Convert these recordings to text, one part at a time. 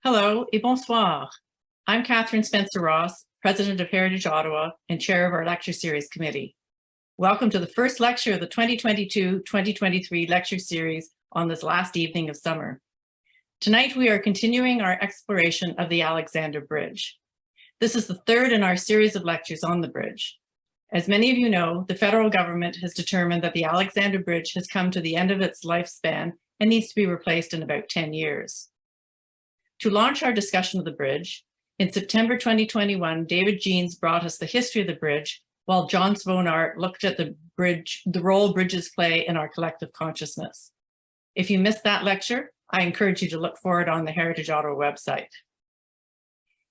Hello et bonsoir. I'm Catherine Spencer-Ross, President of Heritage Ottawa and Chair of our Lecture Series Committee. Welcome to the first lecture of the 2022-2023 lecture series on this last evening of summer. Tonight we are continuing our exploration of the Alexandra Bridge. This is the third in our series of lectures on the bridge. As many of you know, the federal government has determined that the Alexandra Bridge has come to the end of its lifespan and needs to be replaced in about 10 years. To launch our discussion of the bridge, in September 2021, David Jeans brought us the history of the bridge, while John Svonar looked at the role bridges play in our collective consciousness. If you missed that lecture, I encourage you to look for it on the Heritage Ottawa website.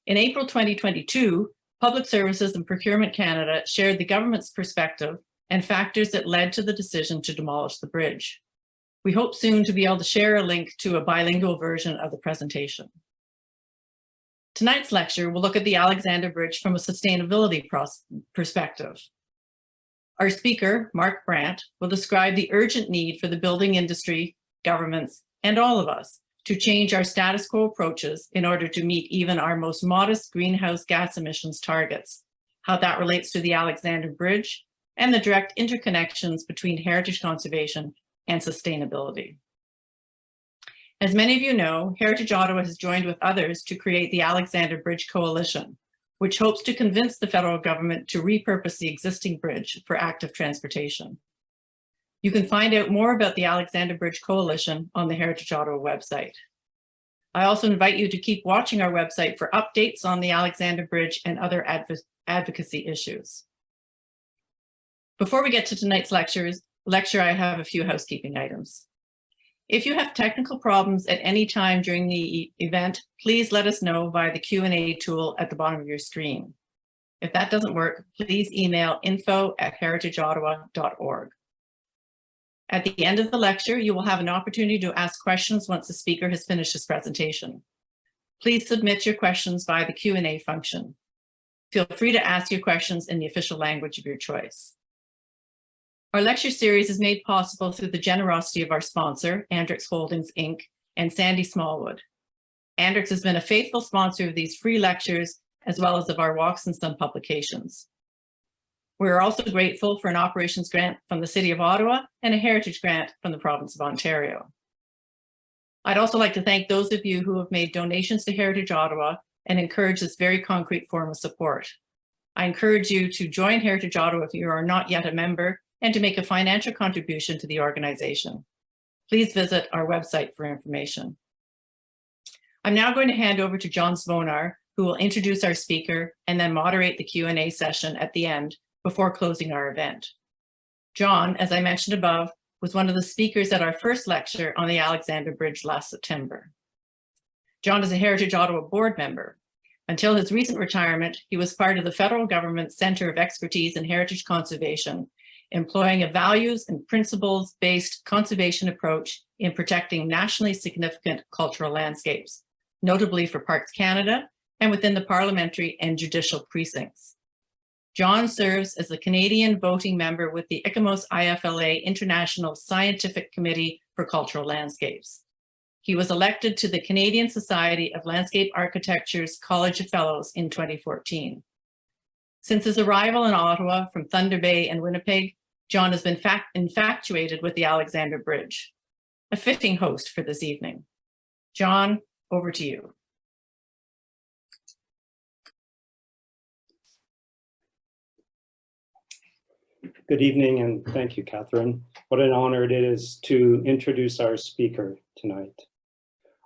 In April 2022, Public Services and Procurement Canada shared the government's perspective and factors that led to the decision to demolish the bridge. We hope soon to be able to share a link to a bilingual version of the presentation. Tonight's lecture will look at the Alexandra Bridge from a sustainability perspective. Our speaker, Mark Brandt, will describe the urgent need for the building industry, governments, and all of us to change our status quo approaches in order to meet even our most modest greenhouse gas emissions targets, how that relates to the Alexandra Bridge, and the direct interconnections between heritage conservation and sustainability. As many of you know, Heritage Ottawa has joined with others to create the Alexandra Bridge Coalition, which hopes to convince the federal government to repurpose the existing bridge for active transportation. You can find out more about the Alexandra Bridge Coalition on the Heritage Ottawa website. I also invite you to keep watching our website for updates on the Alexandra Bridge and other advocacy issues. Before we get to tonight's lecture, I have a few housekeeping items. If you have technical problems at any time during the event, please let us know via the Q&A tool at the bottom of your screen. If that doesn't work, please email info@heritageottawa.org. At the end of the lecture, you will have an opportunity to ask questions once the speaker has finished his presentation. Please submit your questions via the Q&A function. Feel free to ask your questions in the official language of your choice. Our lecture series is made possible through the generosity of our sponsor, Andrix Holdings, Inc., and Sandy Smallwood. Andrix has been a faithful sponsor of these free lectures, as well as of our Walks in Sun publications. We are also grateful for an operations grant from the City of Ottawa and a heritage grant from the province of Ontario. I'd also like to thank those of you who have made donations to Heritage Ottawa and encourage this very concrete form of support. I encourage you to join Heritage Ottawa if you are not yet a member, and to make a financial contribution to the organization. Please visit our website for information. I'm now going to hand over to John Svonar, who will introduce our speaker and then moderate the Q&A session at the end before closing our event. John, as I mentioned above, was one of the speakers at our first lecture on the Alexandra Bridge last September. John is a Heritage Ottawa board member. Until his recent retirement, he was part of the federal government's Centre of Expertise in Heritage Conservation, employing a values and principles-based conservation approach in protecting nationally significant cultural landscapes, notably for Parks Canada and within the parliamentary and judicial precincts. John serves as the Canadian voting member with the ICOMOS IFLA International Scientific Committee for Cultural Landscapes. He was elected to the Canadian Society of Landscape Architecture's College of Fellows in 2014. Since his arrival in Ottawa from Thunder Bay and Winnipeg, John has been infatuated with the Alexandra Bridge, a fitting host for this evening. John, over to you. Good evening, and thank you, Catherine. What an honor it is to introduce our speaker tonight.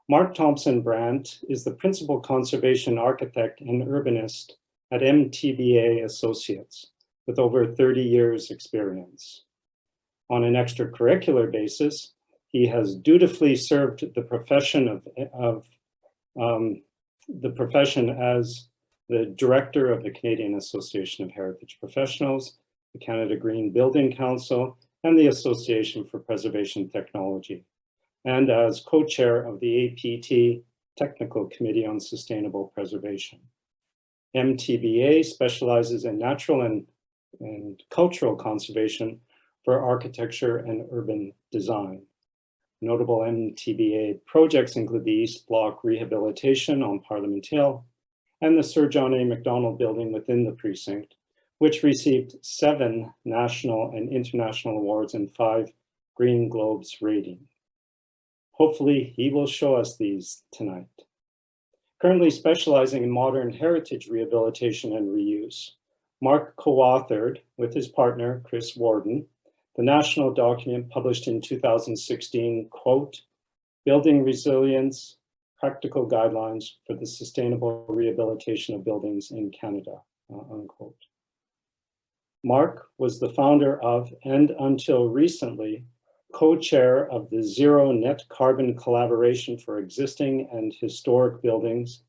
Mark Thompson Brandt is the Principal Conservation Architect and Urbanist at MTBA Associates, with over 30 years experience. On an extracurricular basis, he has dutifully served the profession as the director of the Canadian Association of Heritage Professionals, the Canada Green Building Council, and the Association for Preservation Technology, and as co-chair of the APT Technical Committee on Sustainable Preservation. MTBA specializes in natural and cultural conservation for architecture and urban design. Notable MTBA projects include the East Block Rehabilitation on Parliament Hill and the Sir John A. Macdonald Building within the precinct, which received 7 national and international awards and 5 Green Globes rating. Hopefully, he will show us these tonight. Currently specializing in modern heritage rehabilitation and reuse, Mark co-authored with his partner, Chris Warden, the national document published in 2016, quote, Building Resilience, Practical Guidelines for the Sustainable Rehabilitation of Buildings in Canada, unquote. Mark was the founder of, and until recently, co-chair of the Zero Net Carbon Collaboration for Existing and Historic Buildings,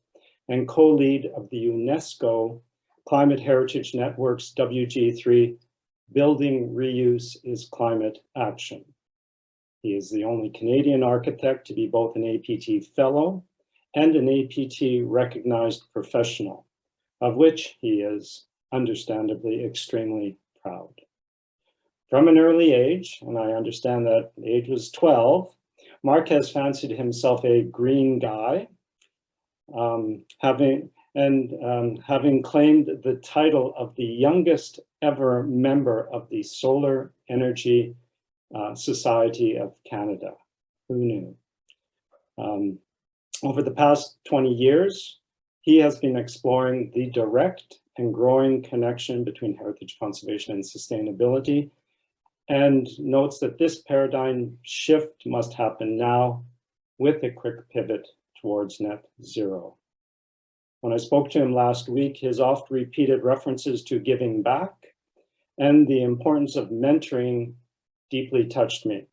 and co-lead of the UNESCO Climate Heritage Network's WG3 Building Reuse is Climate Action. He is the only Canadian architect to be both an APT Fellow and an APT recognized professional, of which he is understandably extremely proud. From an early age, and I understand that age was 12, Mark has fancied himself a green guy, having claimed the title of the youngest ever member of the Solar Energy Society of Canada. Who knew? Over the past 20 years, he has been exploring the direct and growing connection between heritage conservation and sustainability, and notes that this paradigm shift must happen now with a quick pivot towards net zero. When I spoke to him last week, his oft repeated references to giving back and the importance of mentoring deeply touched me.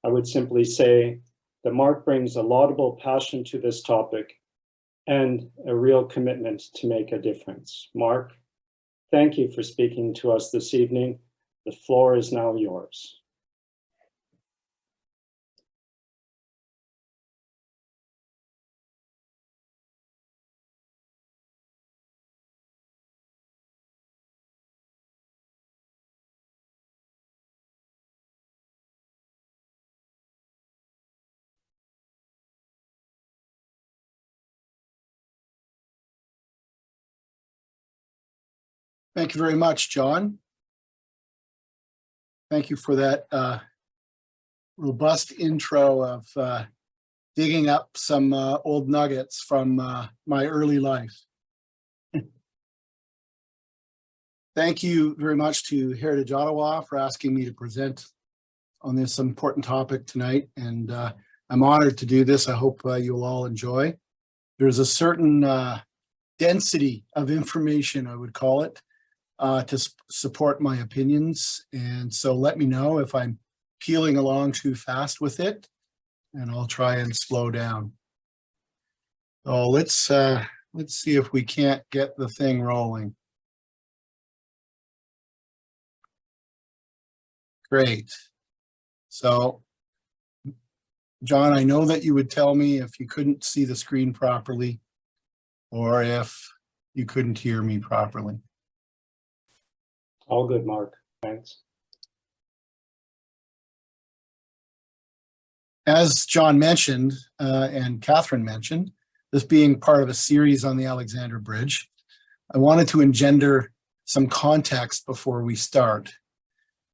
I would simply say that Mark brings a laudable passion to this topic and a real commitment to make a difference. Mark, thank you for speaking to us this evening. The floor is now yours. Thank you very much, John. Thank you for that robust intro of digging up some old nuggets from my early life. Thank you very much to Heritage Ottawa for asking me to present on this important topic tonight, and I'm honored to do this. I hope you'll all enjoy. There's a certain density of information, I would call it, to support my opinions, and so let me know if I'm peeling along too fast with it, and I'll try and slow down. So let's see if we can't get the thing rolling. Great. So, John, I know that you would tell me if you couldn't see the screen properly, or if you couldn't hear me properly. All good, Mark. Thanks. As John mentioned, and Catherine mentioned, this being part of a series on the Alexandra Bridge, I wanted to engender some context before we start.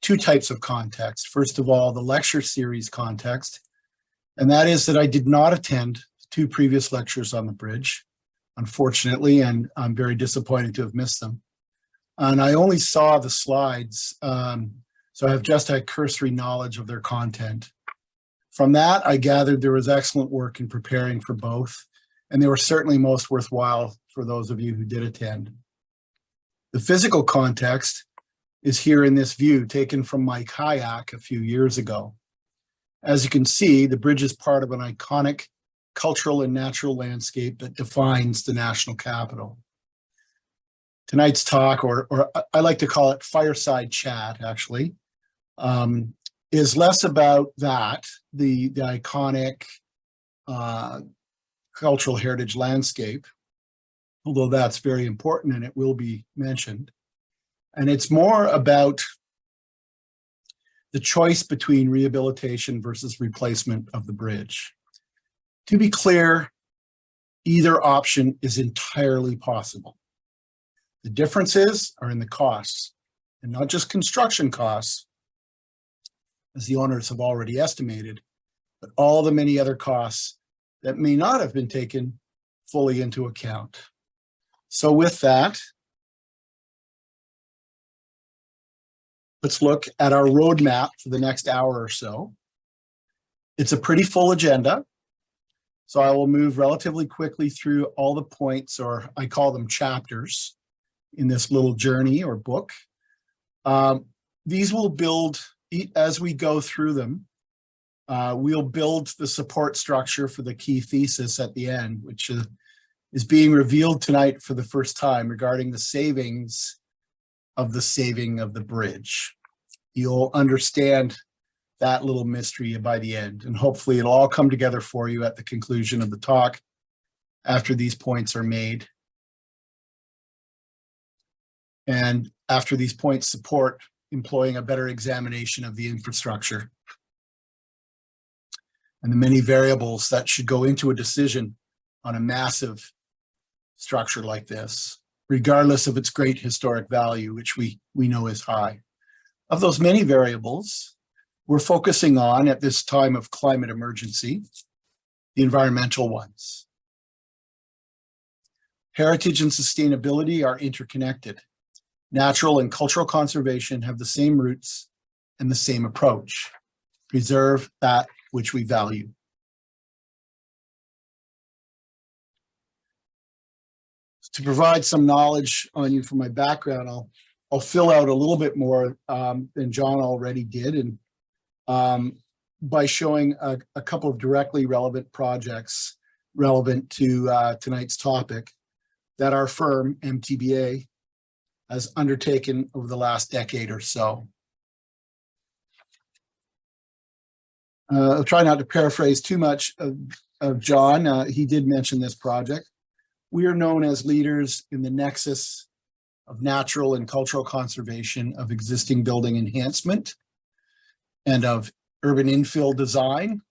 2 types of context. First of all, the lecture series context, and that is that I did not attend 2 previous lectures on the bridge, unfortunately, and I'm very disappointed to have missed them. And I only saw the slides, so I have just a cursory knowledge of their content. From that, I gathered there was excellent work in preparing for both, and they were certainly most worthwhile for those of you who did attend. The physical context is here in this view, taken from my kayak a few years ago. As you can see, the bridge is part of an iconic cultural and natural landscape that defines the national capital. Tonight's talk, or I like to call it fireside chat, actually, is less about that, the iconic cultural heritage landscape, although that's very important and it will be mentioned. And it's more about the choice between rehabilitation versus replacement of the bridge. To be clear, either option is entirely possible. The differences are in the costs, and not just construction costs, as the owners have already estimated, but all the many other costs that may not have been taken fully into account. So with that, let's look at our roadmap for the next hour or so. It's a pretty full agenda, so I will move relatively quickly through all the points, or I call them chapters, in this little journey or book. These will build, as we go through them, we'll build the support structure for the key thesis at the end, which is being revealed tonight for the first time regarding the savings of the saving of the bridge. You'll understand that little mystery by the end, and hopefully it'll all come together for you at the conclusion of the talk after these points are made. And after these points support employing a better examination of the infrastructure and the many variables that should go into a decision on a massive structure like this, regardless of its great historic value, which we know is high. Of those many variables, we're focusing on, at this time of climate emergency, the environmental ones. Heritage and sustainability are interconnected. Natural and cultural conservation have the same roots and the same approach. Preserve that which we value. To provide some knowledge on you from my background, I'll fill out a little bit more than John already did, and by showing a couple of directly relevant projects relevant to tonight's topic that our firm, MTBA, has undertaken over the last decade or so. I'll try not to paraphrase too much of John. He did mention this project. We are known as leaders in the nexus of natural and cultural conservation, of existing building enhancement, and of urban infill design.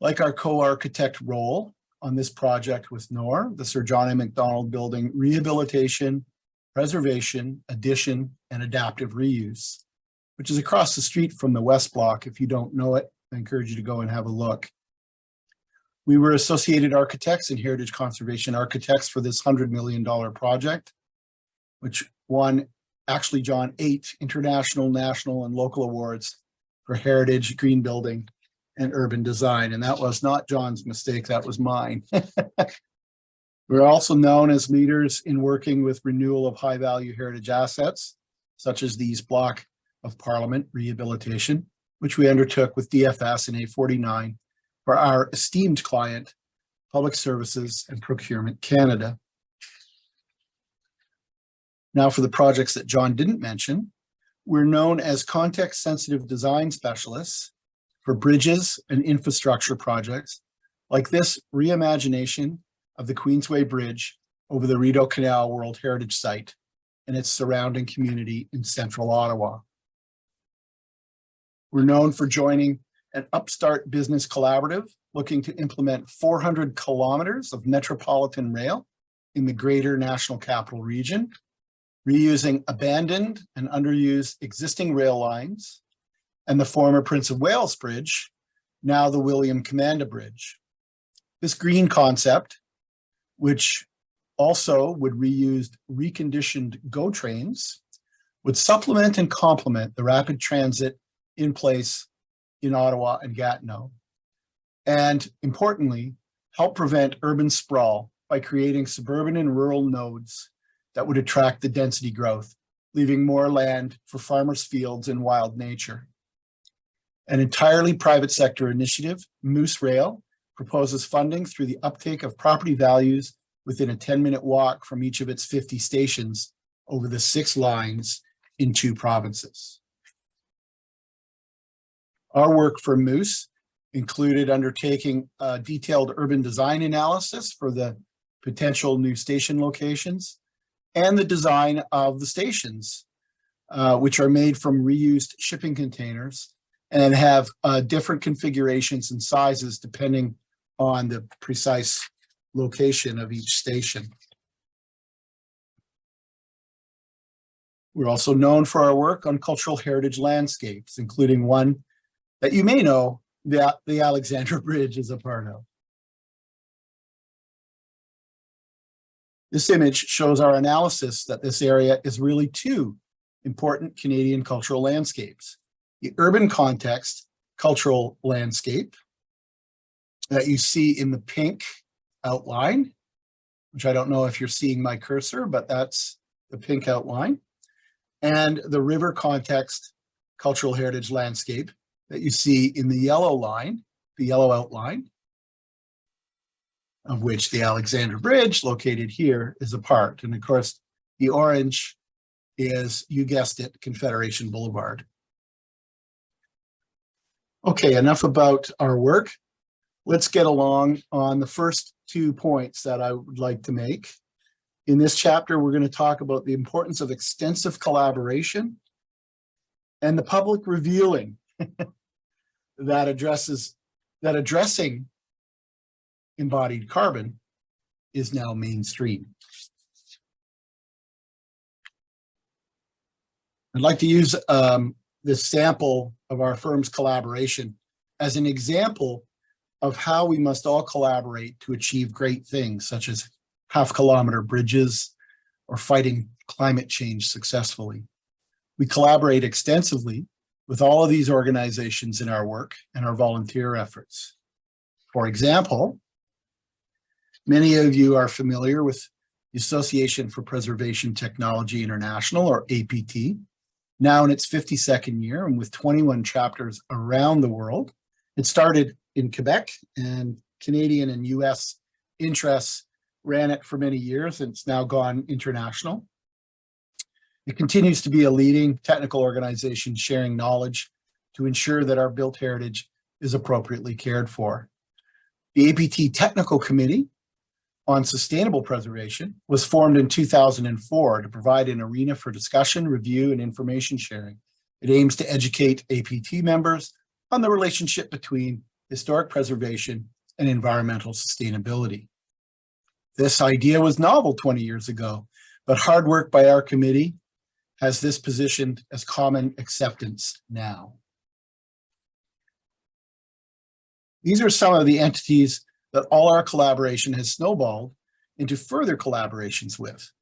Like our co-architect role on this project with NOR, the Sir John A. Macdonald Building Rehabilitation, Preservation, Addition, and Adaptive Reuse, which is across the street from the West Block. If you don't know it, I encourage you to go and have a look. We were associated architects and Heritage Conservation Architects for this $100 million project, which won, actually, John, 8 international, national, and local awards for heritage, green building, and urban design. And that was not John's mistake, that was mine. We're also known as leaders in working with renewal of high-value heritage assets, such as the East Block of Parliament Rehabilitation, which we undertook with DFS and A49 for our esteemed client, Public Services and Procurement Canada. Now for the projects that John didn't mention, we're known as context-sensitive design specialists for bridges and infrastructure projects like this reimagination of the Queensway Bridge over the Rideau Canal World Heritage Site and its surrounding community in central Ottawa. We're known for joining an upstart business collaborative looking to implement 400 kilometers of metropolitan rail in the greater National Capital Region, reusing abandoned and underused existing rail lines and the former Prince of Wales Bridge, now the William Commanda Bridge. This green concept, which also would reuse reconditioned GO trains, would supplement and complement the rapid transit in place in Ottawa and Gatineau, and importantly, help prevent urban sprawl by creating suburban and rural nodes that would attract the density growth, leaving more land for farmers' fields and wild nature. An entirely private sector initiative, Moose Rail, proposes funding through the uptake of property values within a 10-minute walk from each of its 50 stations over the 6 lines in 2 provinces. Our work for Moose included undertaking a detailed urban design analysis for the potential new station locations and the design of the stations which are made from reused shipping containers and have different configurations and sizes depending on the precise location of each station. We're also known for our work on cultural heritage landscapes, including one that you may know that the Alexandra Bridge is a part of. This image shows our analysis that this area is really two important Canadian cultural landscapes. The urban context cultural landscape that you see in the pink outline, which I don't know if you're seeing my cursor, but that's the pink outline, and the river context cultural heritage landscape that you see in the yellow line, the yellow outline, of which the Alexandra Bridge, located here, is a part. And of course, the orange is, you guessed it, Confederation Boulevard. Okay, enough about our work. Let's get along on the first 2 points that I would like to make. In this chapter, we're going to talk about the importance of extensive collaboration and the public revealing that addressing embodied carbon is now mainstream. I'd like to use this sample of our firm's collaboration as an example of how we must all collaborate to achieve great things, such as half-kilometer bridges or fighting climate change successfully. We collaborate extensively with all of these organizations in our work and our volunteer efforts. For example, many of you are familiar with the Association for Preservation Technology International, or APT, now in its 52nd year and with 21 chapters around the world. It started in Quebec, and Canadian and US interests ran it for many years, and it's now gone international. It continues to be a leading technical organization sharing knowledge to ensure that our built heritage is appropriately cared for. The APT Technical Committee on Sustainable Preservation was formed in 2004 to provide an arena for discussion, review, and information sharing. It aims to educate APT members on the relationship between historic preservation and environmental sustainability. This idea was novel 20 years ago, but hard work by our committee has this positioned as common acceptance now. These are some of the entities that all our collaboration has snowballed into further collaborations with,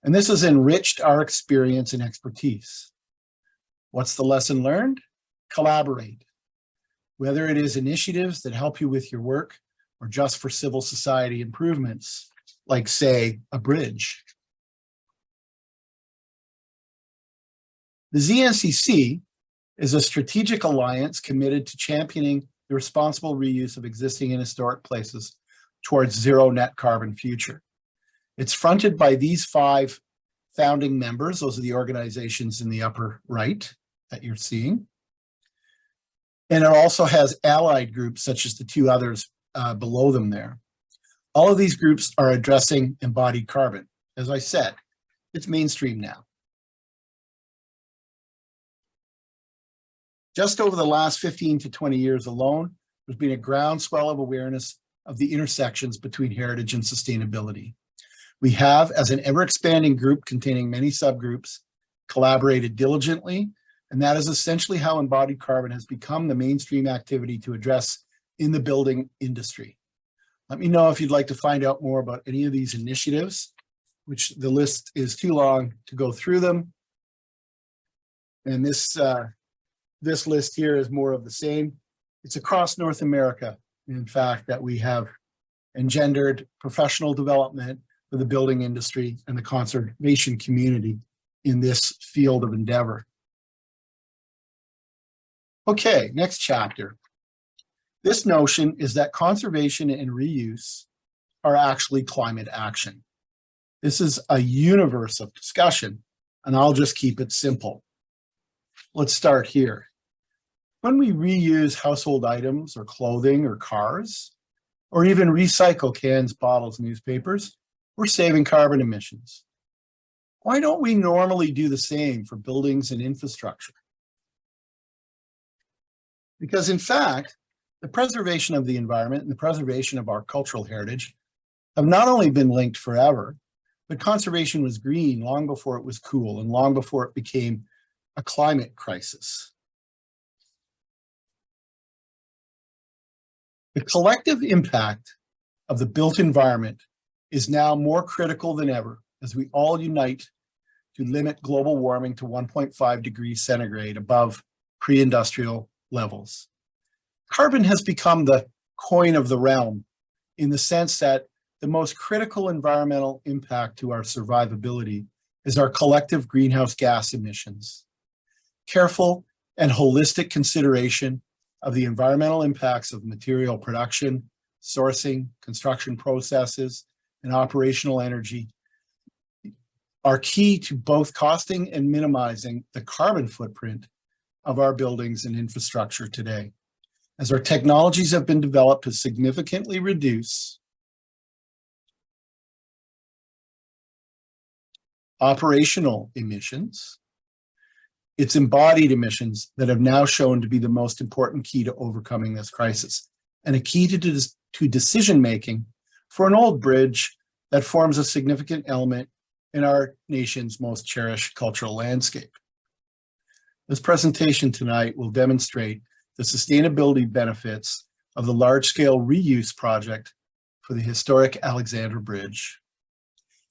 and this has enriched our experience and expertise. What's the lesson learned? Collaborate. Whether it is initiatives that help you with your work or just for civil society improvements, like, say, a bridge. The ZNCC is a strategic alliance committed to championing the responsible reuse of existing and historic places towards zero net carbon future. It's fronted by these 5 founding members. Those are the organizations in the upper right that you're seeing. And it also has allied groups such as the 2 others below them there. All of these groups are addressing embodied carbon. As I said, it's mainstream now. Just over the last 15 to 20 years alone, there's been a groundswell of awareness of the intersections between heritage and sustainability. We have, as an ever-expanding group containing many subgroups, collaborated diligently, and that is essentially how embodied carbon has become the mainstream activity to address in the building industry. Let me know if you'd like to find out more about any of these initiatives, which the list is too long to go through them. And this list here is more of the same. It's across North America, in fact, that we have engendered professional development for the building industry and the conservation community in this field of endeavor. Okay, next chapter. This notion is that conservation and reuse are actually climate action. This is a universe of discussion, and I'll just keep it simple. Let's start here. When we reuse household items or clothing or cars, or even recycle cans, bottles, newspapers, we're saving carbon emissions. Why don't we normally do the same for buildings and infrastructure? Because in fact, the preservation of the environment and the preservation of our cultural heritage have not only been linked forever, but conservation was green long before it was cool and long before it became a climate crisis. The collective impact of the built environment is now more critical than ever as we all unite to limit global warming to 1.5 degrees centigrade above pre-industrial levels. Carbon has become the coin of the realm in the sense that the most critical environmental impact to our survivability is our collective greenhouse gas emissions. Careful and holistic consideration of the environmental impacts of material production, sourcing, construction processes, and operational energy are key to both costing and minimizing the carbon footprint of our buildings and infrastructure today, as our technologies have been developed to significantly reduce operational emissions. It's embodied emissions that have now shown to be the most important key to overcoming this crisis, and a key to decision-making for an old bridge that forms a significant element in our nation's most cherished cultural landscape. This presentation tonight will demonstrate the sustainability benefits of the large-scale reuse project for the historic Alexandra Bridge,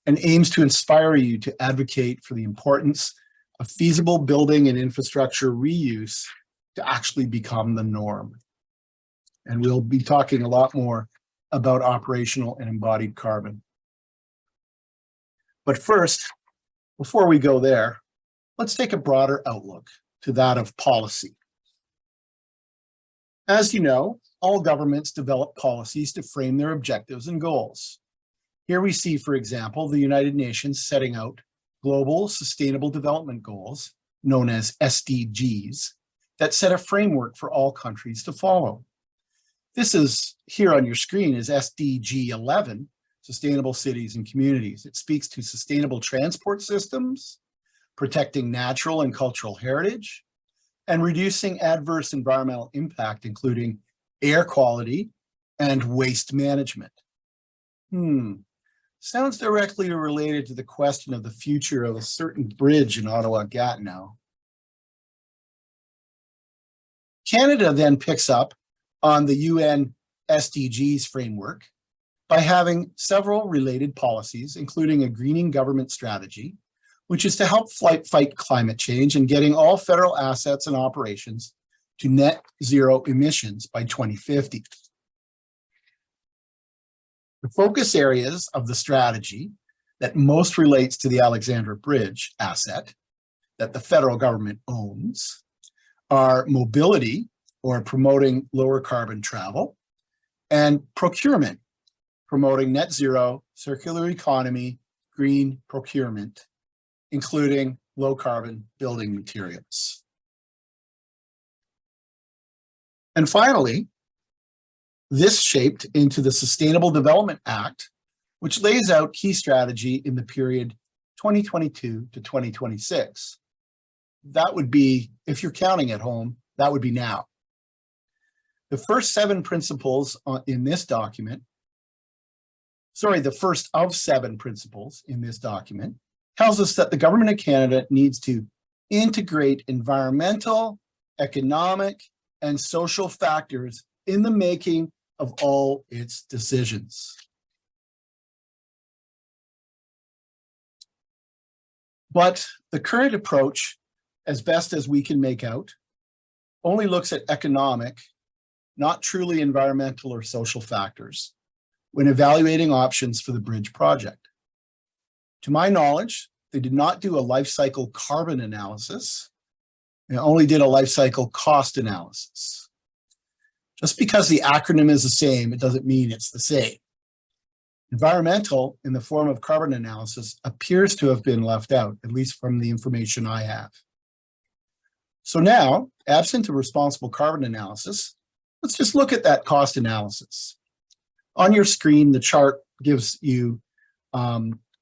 and aims to inspire you to advocate for the importance of feasible building and infrastructure reuse to actually become the norm. And we'll be talking a lot more about operational and embodied carbon. But first, before we go there, let's take a broader outlook to that of policy. As you know, all governments develop policies to frame their objectives and goals. Here we see, for example, the United Nations setting out Global Sustainable Development Goals, known as SDGs, that set a framework for all countries to follow. This is, here on your screen, is SDG 11, Sustainable Cities and Communities. It speaks to sustainable transport systems, protecting natural and cultural heritage, and reducing adverse environmental impact, including air quality and waste management. Sounds directly related to the question of the future of a certain bridge in Ottawa-Gatineau. Canada then picks up on the UN SDGs framework by having several related policies, including a greening government strategy, which is to help fight climate change and getting all federal assets and operations to net zero emissions by 2050. The focus areas of the strategy that most relates to the Alexandra Bridge asset that the federal government owns are mobility, or promoting lower carbon travel, and procurement, promoting net zero, circular economy, green procurement, including low carbon building materials. And finally, this shaped into the Sustainable Development Act, which lays out key strategy in the period 2022 to 2026. That would be, if you're counting at home, that would be now. The first 7 principles in this document, the first of 7 principles in this document tells us that the Government of Canada needs to integrate environmental, economic, and social factors in the making of all its decisions. But the current approach, as best as we can make out, only looks at economic, not truly environmental or social factors when evaluating options for the bridge project. To my knowledge, they did not do a life cycle carbon analysis. They only did a life cycle cost analysis. Just because the acronym is the same, it doesn't mean it's the same. Environmental, in the form of carbon analysis, appears to have been left out, at least from the information I have. So now, absent a responsible carbon analysis, let's just look at that cost analysis. On your screen, the chart gives you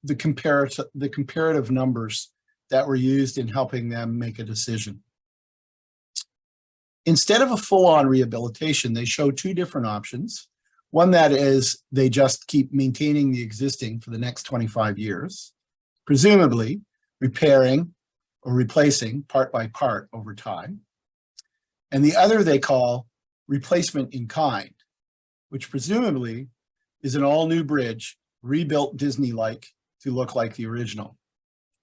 the comparative numbers that were used in helping them make a decision. Instead of a full-on rehabilitation, they show two different options. One that is they just keep maintaining the existing for the next 25 years, presumably repairing or replacing part by part over time. And the other they call replacement in kind, which presumably is an all-new bridge rebuilt Disney-like to look like the original.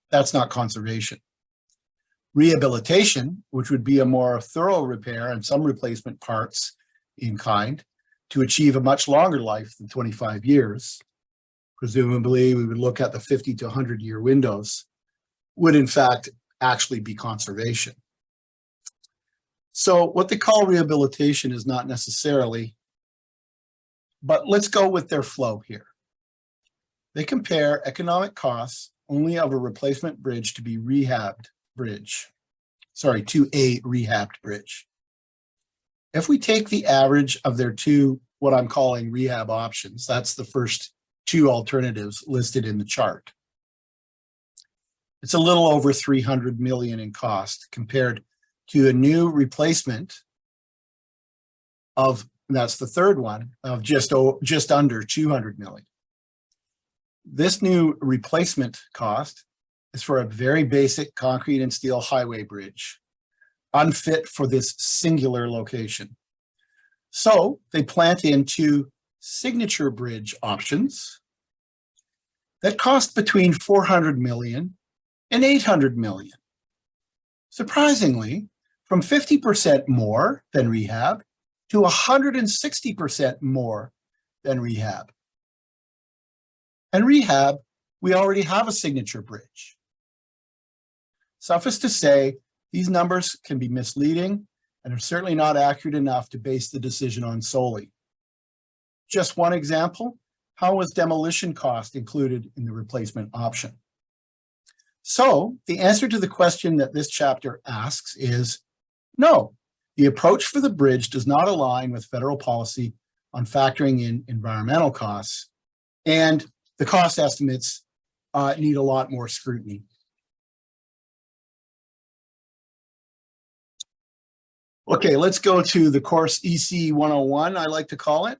That's not conservation. Rehabilitation, which would be a more thorough repair and some replacement parts in kind to achieve a much longer life than 25 years, presumably we would look at the 50 to 100-year windows, would in fact actually be conservation. So what they call rehabilitation is not necessarily, but let's go with their flow here. They compare economic costs only of a replacement bridge to be rehabbed bridge, sorry, to a rehabbed bridge. If we take the average of their two, what I'm calling rehab options, that's the first two alternatives listed in the chart. It's a little over 300 million in cost compared to a new replacement of, that's the third one, of just under 200 million. This new replacement cost is for a very basic concrete and steel highway bridge, unfit for this singular location. So they plant in two signature bridge options that cost between 400 million and 800 million. Surprisingly, from 50% more than rehab to 160% more than rehab. And rehab, we already have a signature bridge. Suffice to say, these numbers can be misleading and are certainly not accurate enough to base the decision on solely. Just one example, how was demolition cost included in the replacement option? So the answer to the question that this chapter asks is no. The approach for the bridge does not align with federal policy on factoring in environmental costs, and the cost estimates need a lot more scrutiny. Okay, let's go to the course EC 101, I like to call it.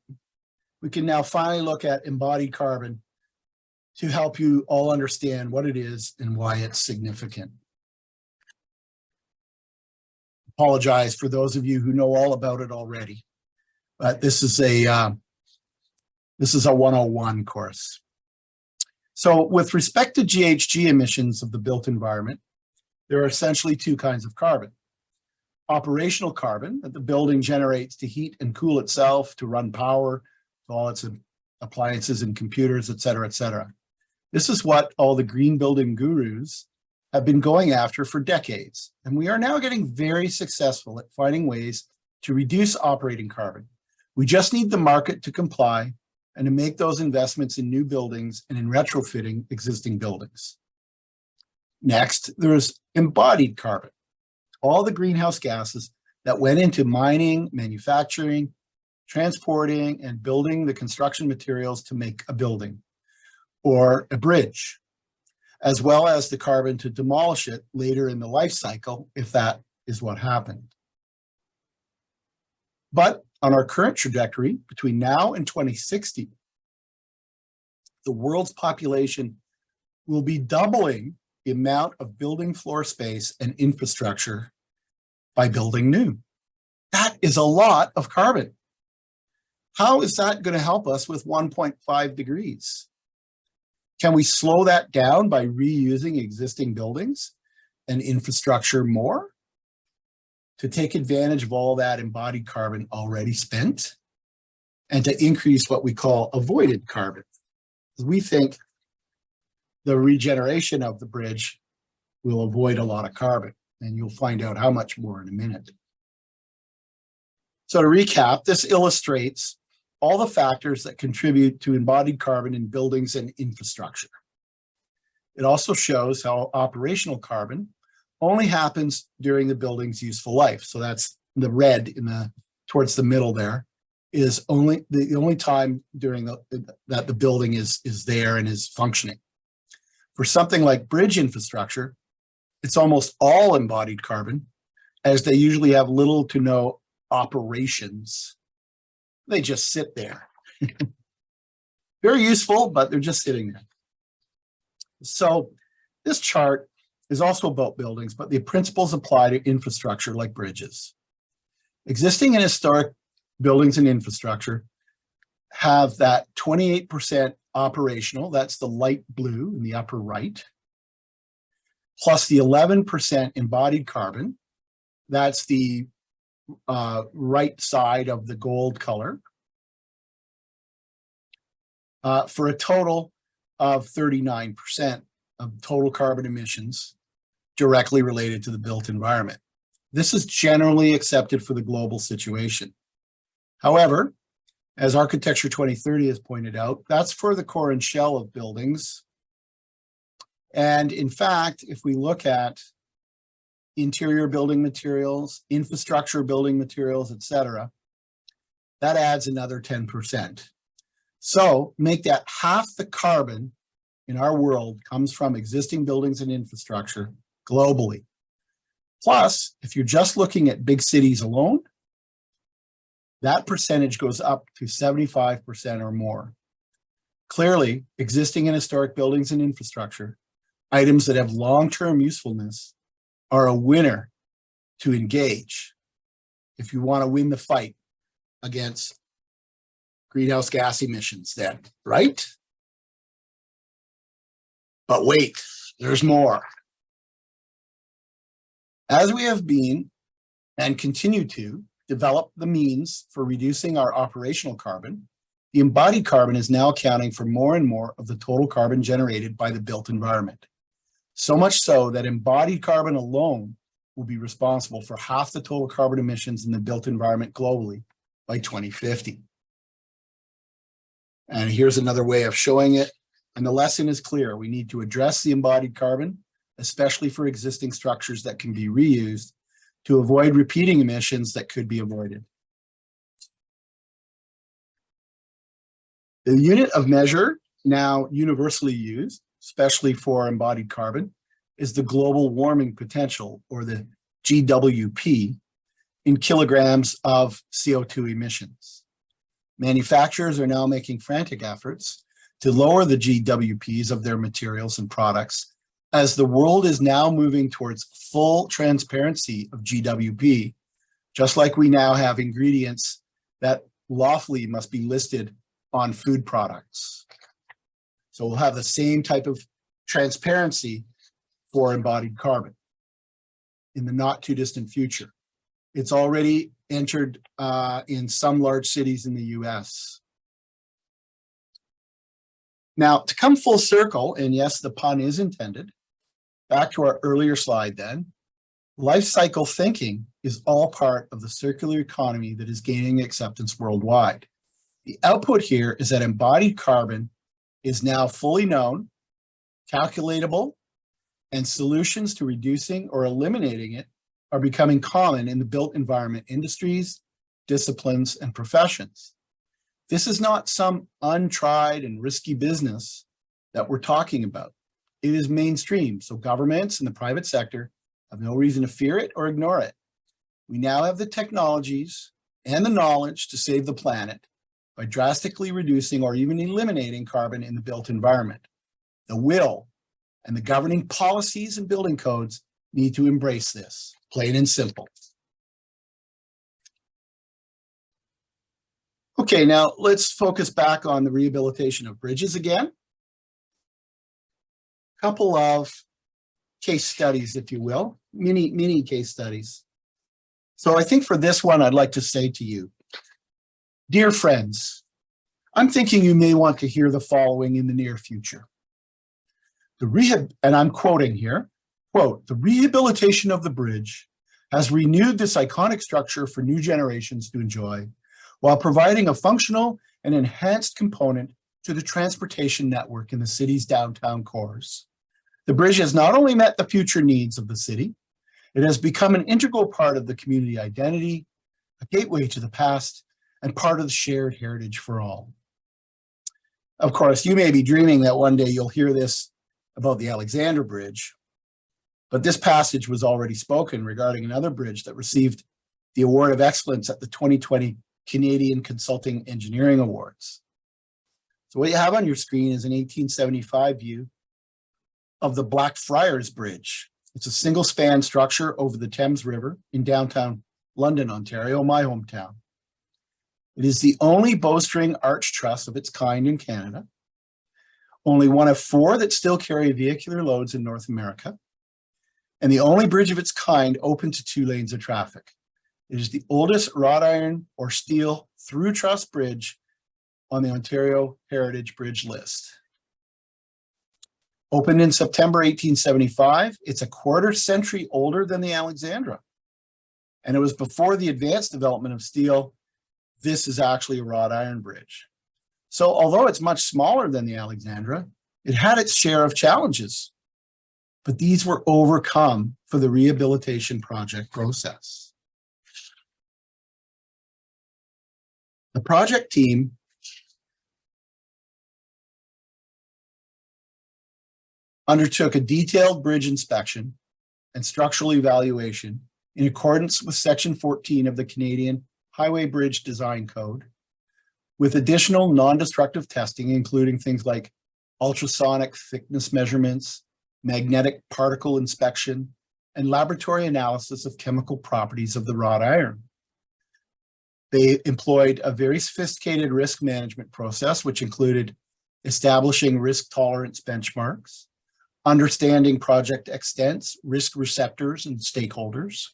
We can now finally look at embodied carbon to help you all understand what it is and why it's significant. Apologize for those of you who know all about it already, but this is a 101 course. So with respect to GHG emissions of the built environment, there are essentially two kinds of carbon. Operational carbon that the building generates to heat and cool itself, to run power, to all its appliances and computers, et cetera, et cetera. This is what all the green building gurus have been going after for decades. And we are now getting very successful at finding ways to reduce operating carbon. We just need the market to comply and to make those investments in new buildings and in retrofitting existing buildings. Next, there is embodied carbon, all the greenhouse gases that went into mining, manufacturing, transporting, and building the construction materials to make a building or a bridge, as well as the carbon to demolish it later in the life cycle, if that is what happened. But on our current trajectory, between now and 2060, the world's population will be doubling the amount of building floor space and infrastructure by building new. That is a lot of carbon. How is that going to help us with 1.5 degrees? Can we slow that down by reusing existing buildings and infrastructure more to take advantage of all that embodied carbon already spent and to increase what we call avoided carbon? We think the regeneration of the bridge will avoid a lot of carbon, and you'll find out how much more in a minute. So to recap, this illustrates all the factors that contribute to embodied carbon in buildings and infrastructure. It also shows how operational carbon only happens during the building's useful life. So that's the red in the towards the middle there is only the only time during that the building is there and is functioning. For something like bridge infrastructure, it's almost all embodied carbon, as they usually have little to no operations. They just sit there. Very useful, but they're just sitting there. So this chart is also about buildings, but the principles apply to infrastructure like bridges. Existing and historic buildings and infrastructure have that 28% operational, that's the light blue in the upper right, plus the 11% embodied carbon, that's the right side of the gold color, for a total of 39% of total carbon emissions directly related to the built environment. This is generally accepted for the global situation. However, as Architecture 2030 has pointed out, that's for the core and shell of buildings. And in fact, if we look at interior building materials, infrastructure building materials, etc., that adds another 10%. So make that half the carbon in our world comes from existing buildings and infrastructure globally. Plus, if you're just looking at big cities alone, that percentage goes up to 75% or more. Clearly, existing and historic buildings and infrastructure, items that have long-term usefulness, are a winner to engage if you want to win the fight against greenhouse gas emissions then, right? But wait, there's more. As we have been and continue to develop the means for reducing our operational carbon, the embodied carbon is now accounting for more and more of the total carbon generated by the built environment. So much so that embodied carbon alone will be responsible for half the total carbon emissions in the built environment globally by 2050. And here's another way of showing it. And the lesson is clear. We need to address the embodied carbon, especially for existing structures that can be reused, to avoid repeating emissions that could be avoided. The unit of measure now universally used, especially for embodied carbon, is the global warming potential, or the GWP, in kilograms of CO2 emissions. Manufacturers are now making frantic efforts to lower the GWPs of their materials and products, as the world is now moving towards full transparency of GWP, just like we now have ingredients that lawfully must be listed on food products. So we'll have the same type of transparency for embodied carbon in the not too distant future. It's already entered in some large cities in the US. Now, to come full circle, and yes, the pun is intended, back to our earlier slide then, life cycle thinking is all part of the circular economy that is gaining acceptance worldwide. The output here is that embodied carbon is now fully known, calculatable, and solutions to reducing or eliminating it are becoming common in the built environment industries, disciplines, and professions. This is not some untried and risky business that we're talking about. It is mainstream, so governments and the private sector have no reason to fear it or ignore it. We now have the technologies and the knowledge to save the planet by drastically reducing or even eliminating carbon in the built environment. The will and the governing policies and building codes need to embrace this, plain and simple. Okay, now let's focus back on the rehabilitation of bridges again. Couple of case studies, if you will, mini case studies. So I think for this one, I'd like to say to you, dear friends, I'm thinking you may want to hear the following in the near future. And I'm quoting here, quote, "The rehabilitation of the bridge has renewed this iconic structure for new generations to enjoy, while providing a functional and enhanced component to the transportation network in the city's downtown cores. The bridge has not only met the future needs of the city, it has become an integral part of the community identity, a gateway to the past, and part of the shared heritage for all." Of course, you may be dreaming that one day you'll hear this about the Alexandra Bridge, but this passage was already spoken regarding another bridge that received the Award of Excellence at the 2020 Canadian Consulting Engineering Awards. So what you have on your screen is an 1875 view of the Blackfriars Bridge. It's a single span structure over the Thames River in downtown London, Ontario, my hometown. It is the only bowstring arch truss of its kind in Canada, only one of 4 that still carry vehicular loads in North America, and the only bridge of its kind open to 2 lanes of traffic. It is the oldest wrought iron or steel through truss bridge on the Ontario Heritage Bridge list. Opened in September 1875, it's a quarter century older than the Alexandra. And it was before the advanced development of steel. This is actually a wrought iron bridge. So although it's much smaller than the Alexandra, it had its share of challenges, but these were overcome for the rehabilitation project process. The project team undertook a detailed bridge inspection and structural evaluation in accordance with Section 14 of the Canadian Highway Bridge Design Code, with additional non-destructive testing, including things like ultrasonic thickness measurements, magnetic particle inspection, and laboratory analysis of chemical properties of the wrought iron. They employed a very sophisticated risk management process, which included establishing risk tolerance benchmarks, understanding project extents, risk receptors and stakeholders,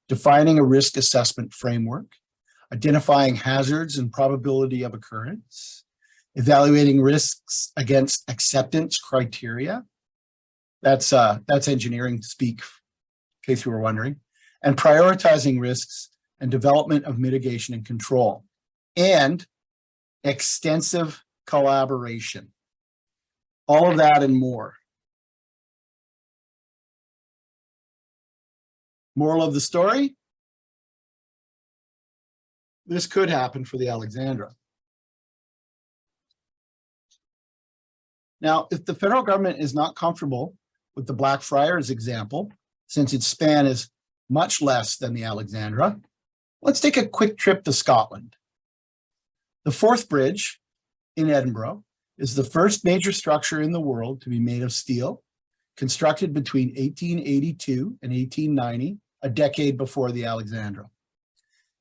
defining a risk assessment framework, identifying hazards and probability of occurrence, evaluating risks against acceptance criteria. That's engineering speak, in case you were wondering, and prioritizing risks and development of mitigation and control, and extensive collaboration. All of that and more. Moral of the story? This could happen for the Alexandra. Now, if the federal government is not comfortable with the Blackfriars example, since its span is much less than the Alexandra, let's take a quick trip to Scotland. The Forth Bridge in Edinburgh is the first major structure in the world to be made of steel, constructed between 1882 and 1890, a decade before the Alexandra.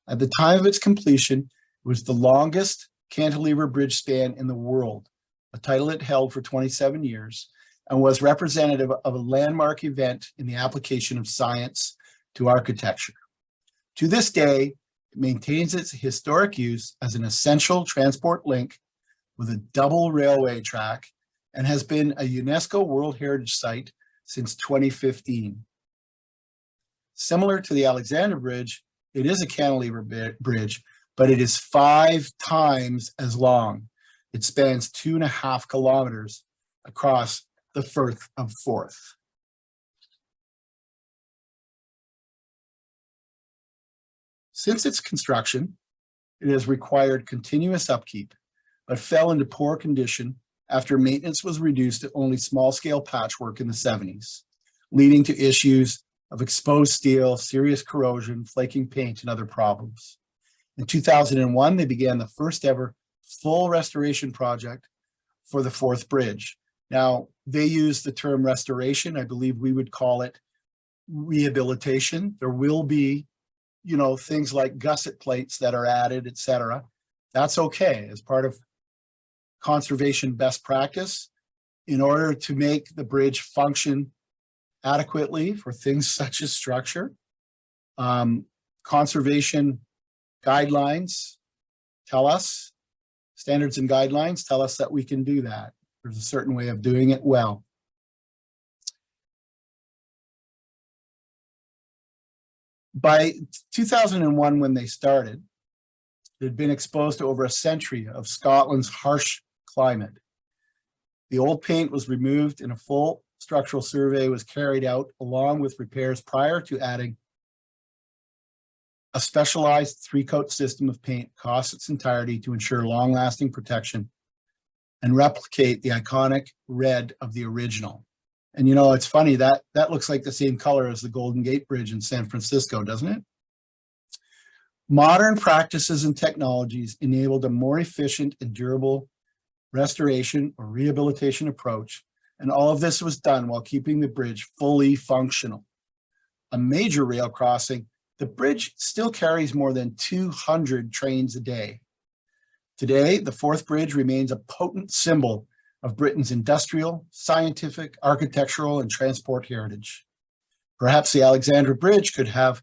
At the time of its completion, it was the longest cantilever bridge span in the world, a title it held for 27 years, and was representative of a landmark event in the application of science to architecture. To this day, it maintains its historic use as an essential transport link with a double railway track and has been a UNESCO World Heritage Site since 2015. Similar to the Alexandra Bridge, it is a cantilever bridge, but it is 5 times as long. It spans 2.5 kilometers across the Firth of Forth. Since its construction, it has required continuous upkeep, but fell into poor condition after maintenance was reduced to only small-scale patchwork in the 70s, leading to issues of exposed steel, serious corrosion, flaking paint, and other problems. In 2001, they began the first ever full restoration project for the Forth Bridge. Now, they use the term restoration. I believe we would call it rehabilitation. There will be, things like gusset plates that are added, etc. That's okay as part of conservation best practice in order to make the bridge function adequately for things such as structure. Conservation guidelines tell us, standards and guidelines tell us that we can do that. There's a certain way of doing it well. By 2001, when they started, it had been exposed to over a century of Scotland's harsh climate. The old paint was removed and a full structural survey was carried out along with repairs prior to adding a specialized 3-coat system of paint across its entirety to ensure long-lasting protection and replicate the iconic red of the original. And you know, it's funny that looks like the same color as the Golden Gate Bridge in San Francisco, doesn't it? Modern practices and technologies enabled a more efficient and durable restoration or rehabilitation approach, and all of this was done while keeping the bridge fully functional. A major rail crossing, the bridge still carries more than 200 trains a day. Today, the Forth Bridge remains a potent symbol of Britain's industrial, scientific, architectural, and transport heritage. Perhaps the Alexandra Bridge could have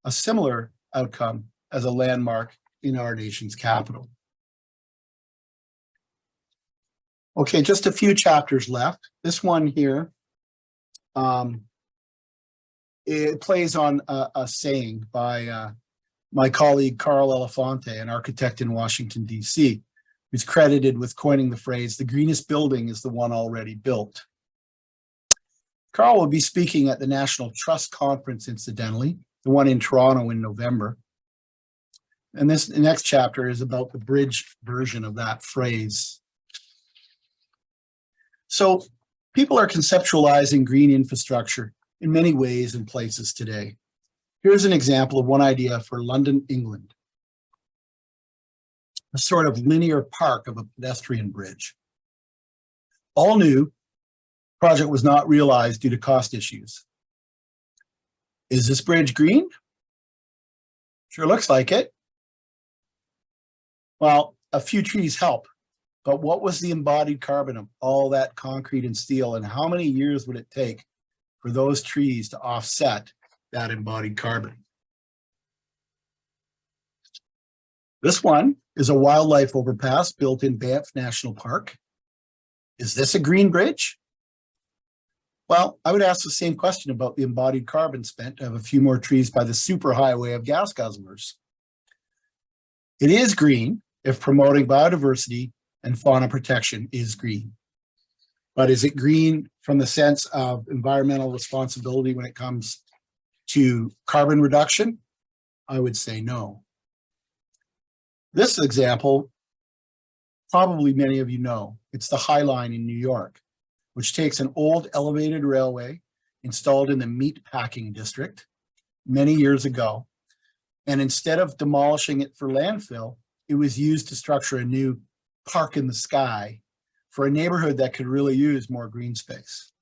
a similar outcome as a landmark in our nation's capital. Okay, just a few chapters left. This one here, it plays on a saying by my colleague Carl Elefante, an architect in Washington, D.C., who's credited with coining the phrase, "The greenest building is the one already built." Carl will be speaking at the National Trust Conference, incidentally, the one in Toronto in November. And the next chapter is about the bridge version of that phrase. So people are conceptualizing green infrastructure in many ways and places today. Here's an example of one idea for London, England. A sort of linear park of a pedestrian bridge. All new, project was not realized due to cost issues. Is this bridge green? Sure looks like it. Well, a few trees help, but what was the embodied carbon of all that concrete and steel, and how many years would it take for those trees to offset that embodied carbon? This one is a wildlife overpass built in Banff National Park. Is this a green bridge? Well, I would ask the same question about the embodied carbon spent to have a few more trees by the superhighway of gas guzzlers. It is green if promoting biodiversity and fauna protection is green. But is it green from the sense of environmental responsibility when it comes to carbon reduction? I would say no. This example, probably many of you know, it's the High Line in New York, which takes an old elevated railway installed in the meat packing district many years ago. And instead of demolishing it for landfill, it was used to structure a new park in the sky for a neighborhood that could really use more green space.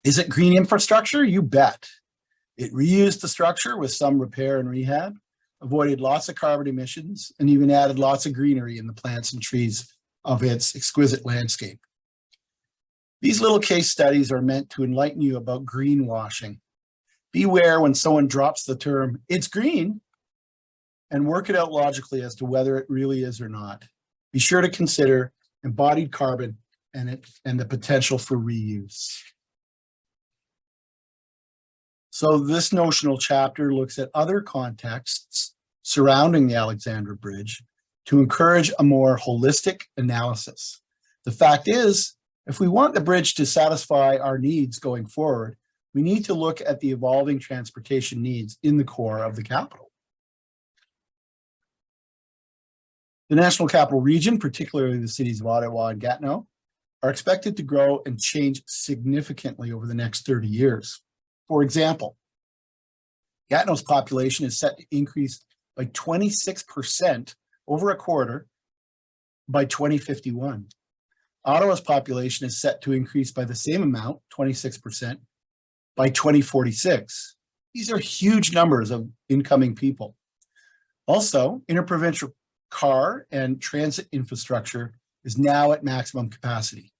Is it green infrastructure? You bet. It reused the structure with some repair and rehab, avoided lots of carbon emissions, and even added lots of greenery in the plants and trees of its exquisite landscape. These little case studies are meant to enlighten you about greenwashing. Beware when someone drops the term, "It's green," and work it out logically as to whether it really is or not. Be sure to consider embodied carbon and the potential for reuse. So this notional chapter looks at other contexts surrounding the Alexandra Bridge to encourage a more holistic analysis. The fact is, if we want the bridge to satisfy our needs going forward, we need to look at the evolving transportation needs in the core of the capital. The National Capital Region, particularly the cities of Ottawa and Gatineau, are expected to grow and change significantly over the next 30 years. For example, Gatineau's population is set to increase by 26% over a quarter by 2051. Ottawa's population is set to increase by the same amount, 26%, by 2046. These are huge numbers of incoming people. Also, interprovincial car and transit infrastructure is now at maximum capacity.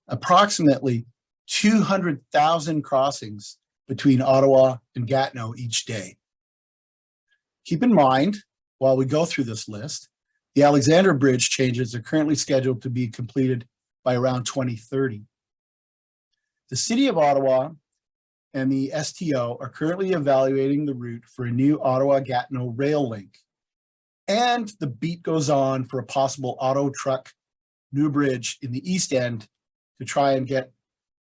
Approximately 200,000 crossings between Ottawa and Gatineau each day. Keep in mind, while we go through this list, the Alexandra Bridge changes are currently scheduled to be completed by around 2030. The City of Ottawa and the STO are currently evaluating the route for a new Ottawa-Gatineau rail link. And the beat goes on for a possible auto truck new bridge in the East End to try and get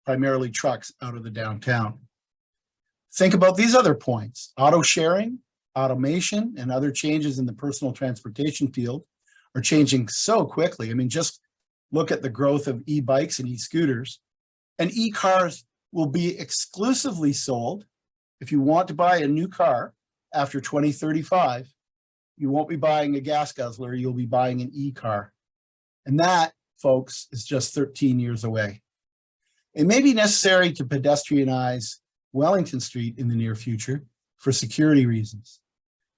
primarily trucks out of the downtown. Think about these other points. Auto sharing, automation, and other changes in the personal transportation field are changing so quickly. I mean, just look at the growth of e-bikes and e-scooters. And e-cars will be exclusively sold. If you want to buy a new car after 2035, you won't be buying a gas guzzler, you'll be buying an e-car. And that, folks, is just 13 years away. It may be necessary to pedestrianize Wellington Street in the near future for security reasons.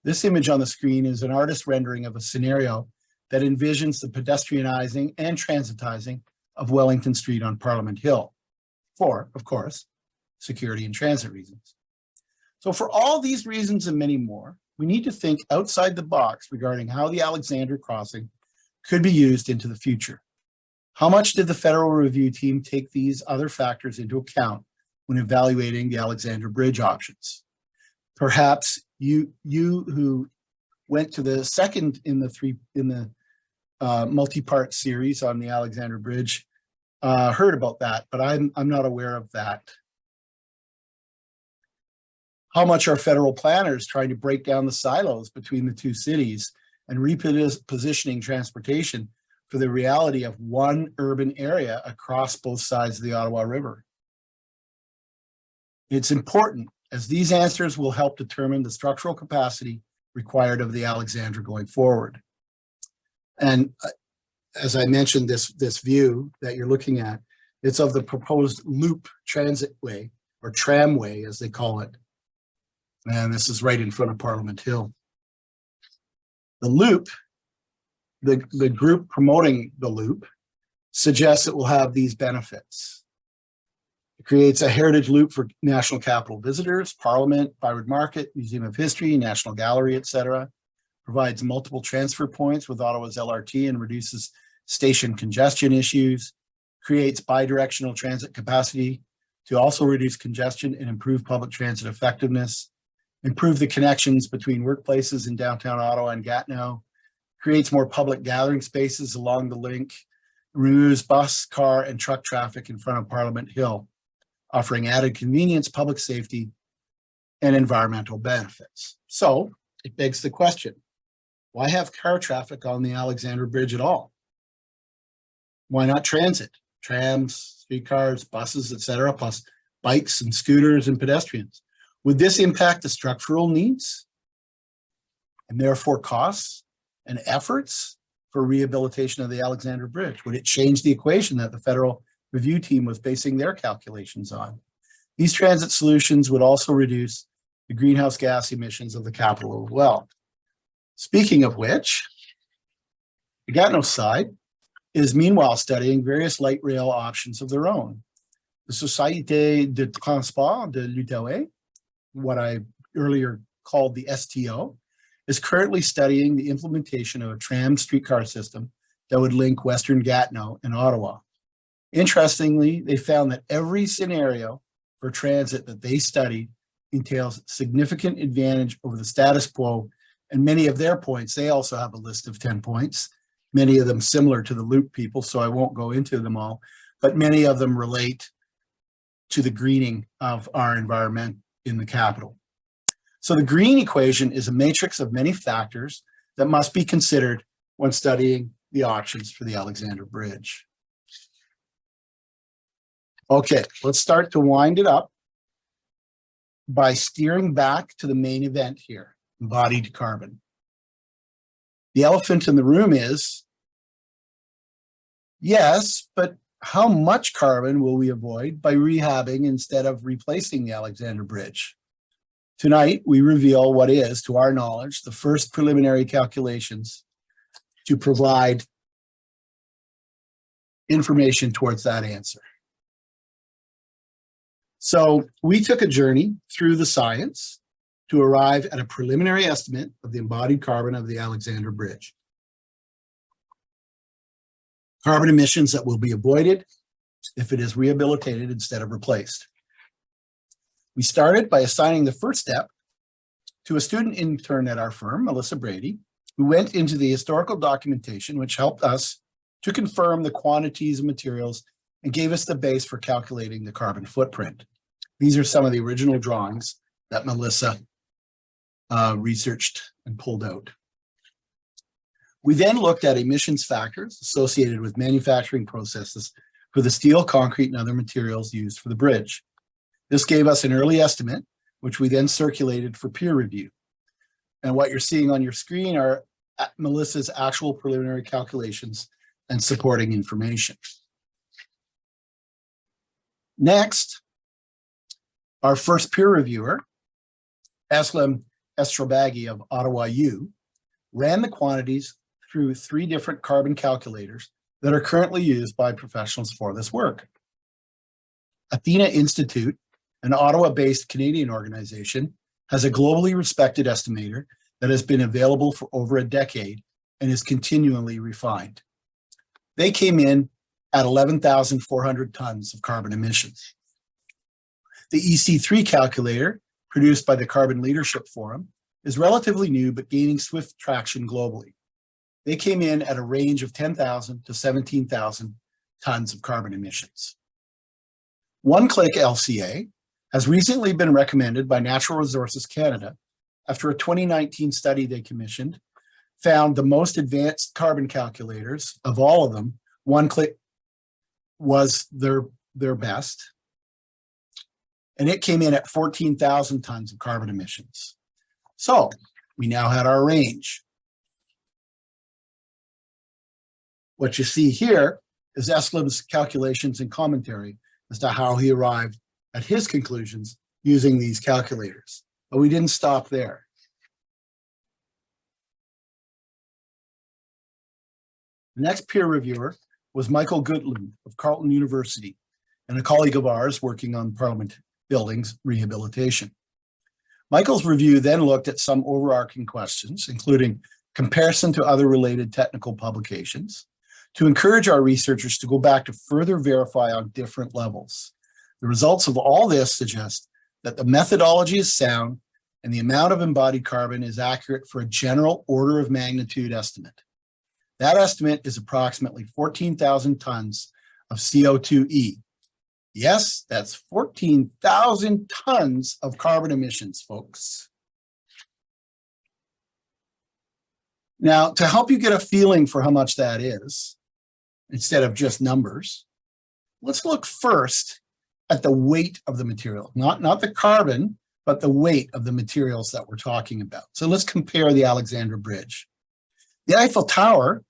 This image on the screen is an artist rendering of a scenario that envisions the pedestrianizing and transitizing of Wellington Street on Parliament Hill for, of course, security and transit reasons. So for all these reasons and many more, we need to think outside the box regarding how the Alexandra crossing could be used into the future. How much did the federal review team take these other factors into account when evaluating the Alexandra Bridge options? Perhaps you who went to the second in the multi-part series on the Alexandra Bridge heard about that, but I'm not aware of that. How much are federal planners trying to break down the silos between the two cities and repositioning transportation for the reality of one urban area across both sides of the Ottawa River? It's important, as these answers will help determine the structural capacity required of the Alexandra going forward. And as I mentioned, this view that you're looking at, it's of the proposed loop transitway, or tramway as they call it. And this is right in front of Parliament Hill. The loop, the group promoting the loop, suggests it will have these benefits. It creates a heritage loop for National Capital visitors, Parliament, Byward Market, Museum of History, National Gallery, etc. Provides multiple transfer points with Ottawa's LRT and reduces station congestion issues. Creates bidirectional transit capacity to also reduce congestion and improve public transit effectiveness. Improve the connections between workplaces in downtown Ottawa and Gatineau. Creates more public gathering spaces along the link. Removes bus, car, and truck traffic in front of Parliament Hill, offering added convenience, public safety, and environmental benefits. So it begs the question, why have car traffic on the Alexandra Bridge at all? Why not transit? Trams, streetcars, buses, etc., plus bikes and scooters and pedestrians. Would this impact the structural needs and therefore costs and efforts for rehabilitation of the Alexandra Bridge? Would it change the equation that the federal review team was basing their calculations on? These transit solutions would also reduce the greenhouse gas emissions of the capital as well. Speaking of which, the Gatineau side is meanwhile studying various light rail options of their own. The Société de Transport de l'Outaouais, what I earlier called the STO, is currently studying the implementation of a tram streetcar system that would link Western Gatineau and Ottawa. Interestingly, they found that every scenario for transit that they studied entails significant advantage over the status quo, and many of their points, they also have a list of 10 points, many of them similar to the loop people, so I won't go into them all, but many of them relate to the greening of our environment in the capital. So the green equation is a matrix of many factors that must be considered when studying the options for the Alexandra Bridge. Okay, let's start to wind it up by steering back to the main event here, embodied carbon. The elephant in the room is, yes, but how much carbon will we avoid by rehabbing instead of replacing the Alexandra Bridge? Tonight, we reveal what is, to our knowledge, the first preliminary calculations to provide information towards that answer. So we took a journey through the science to arrive at a preliminary estimate of the embodied carbon of the Alexandra Bridge. Carbon emissions that will be avoided if it is rehabilitated instead of replaced. We started by assigning the first step to a student intern at our firm, Melissa Brady, who went into the historical documentation, which helped us to confirm the quantities of materials and gave us the base for calculating the carbon footprint. These are some of the original drawings that Melissa researched and pulled out. We then looked at emissions factors associated with manufacturing processes for the steel, concrete, and other materials used for the bridge. This gave us an early estimate, which we then circulated for peer review. And what you're seeing on your screen are Melissa's actual preliminary calculations and supporting information. Next, our first peer reviewer, Eslem Estrabagi of Ottawa U, ran the quantities through 3 different carbon calculators that are currently used by professionals for this work. Athena Institute, an Ottawa-based Canadian organization, has a globally respected estimator that has been available for over a decade and is continually refined. They came in at 11,400 tons of carbon emissions. The EC3 calculator, produced by the Carbon Leadership Forum, is relatively new but gaining swift traction globally. They came in at a range of 10,000 to 17,000 tons of carbon emissions. One-Click LCA has recently been recommended by Natural Resources Canada after a 2019 study they commissioned found the most advanced carbon calculators of all of them. One-Click was their best, and it came in at 14,000 tons of carbon emissions. So we now had our range. What you see here is Eslem's calculations and commentary as to how he arrived at his conclusions using these calculators. But we didn't stop there. The next peer reviewer was Michael Goodland of Carleton University and a colleague of ours working on Parliament Buildings rehabilitation. Michael's review then looked at some overarching questions, including comparison to other related technical publications, to encourage our researchers to go back to further verify on different levels. The results of all this suggest that the methodology is sound and the amount of embodied carbon is accurate for a general order of magnitude estimate. That estimate is approximately 14,000 tons of CO2e. Yes, that's 14,000 tons of carbon emissions, folks. Now, to help you get a feeling for how much that is, instead of just numbers, let's look first at the weight of the material, not the carbon, but the weight of the materials that we're talking about. So let's compare the Alexandra Bridge. The Eiffel Tower,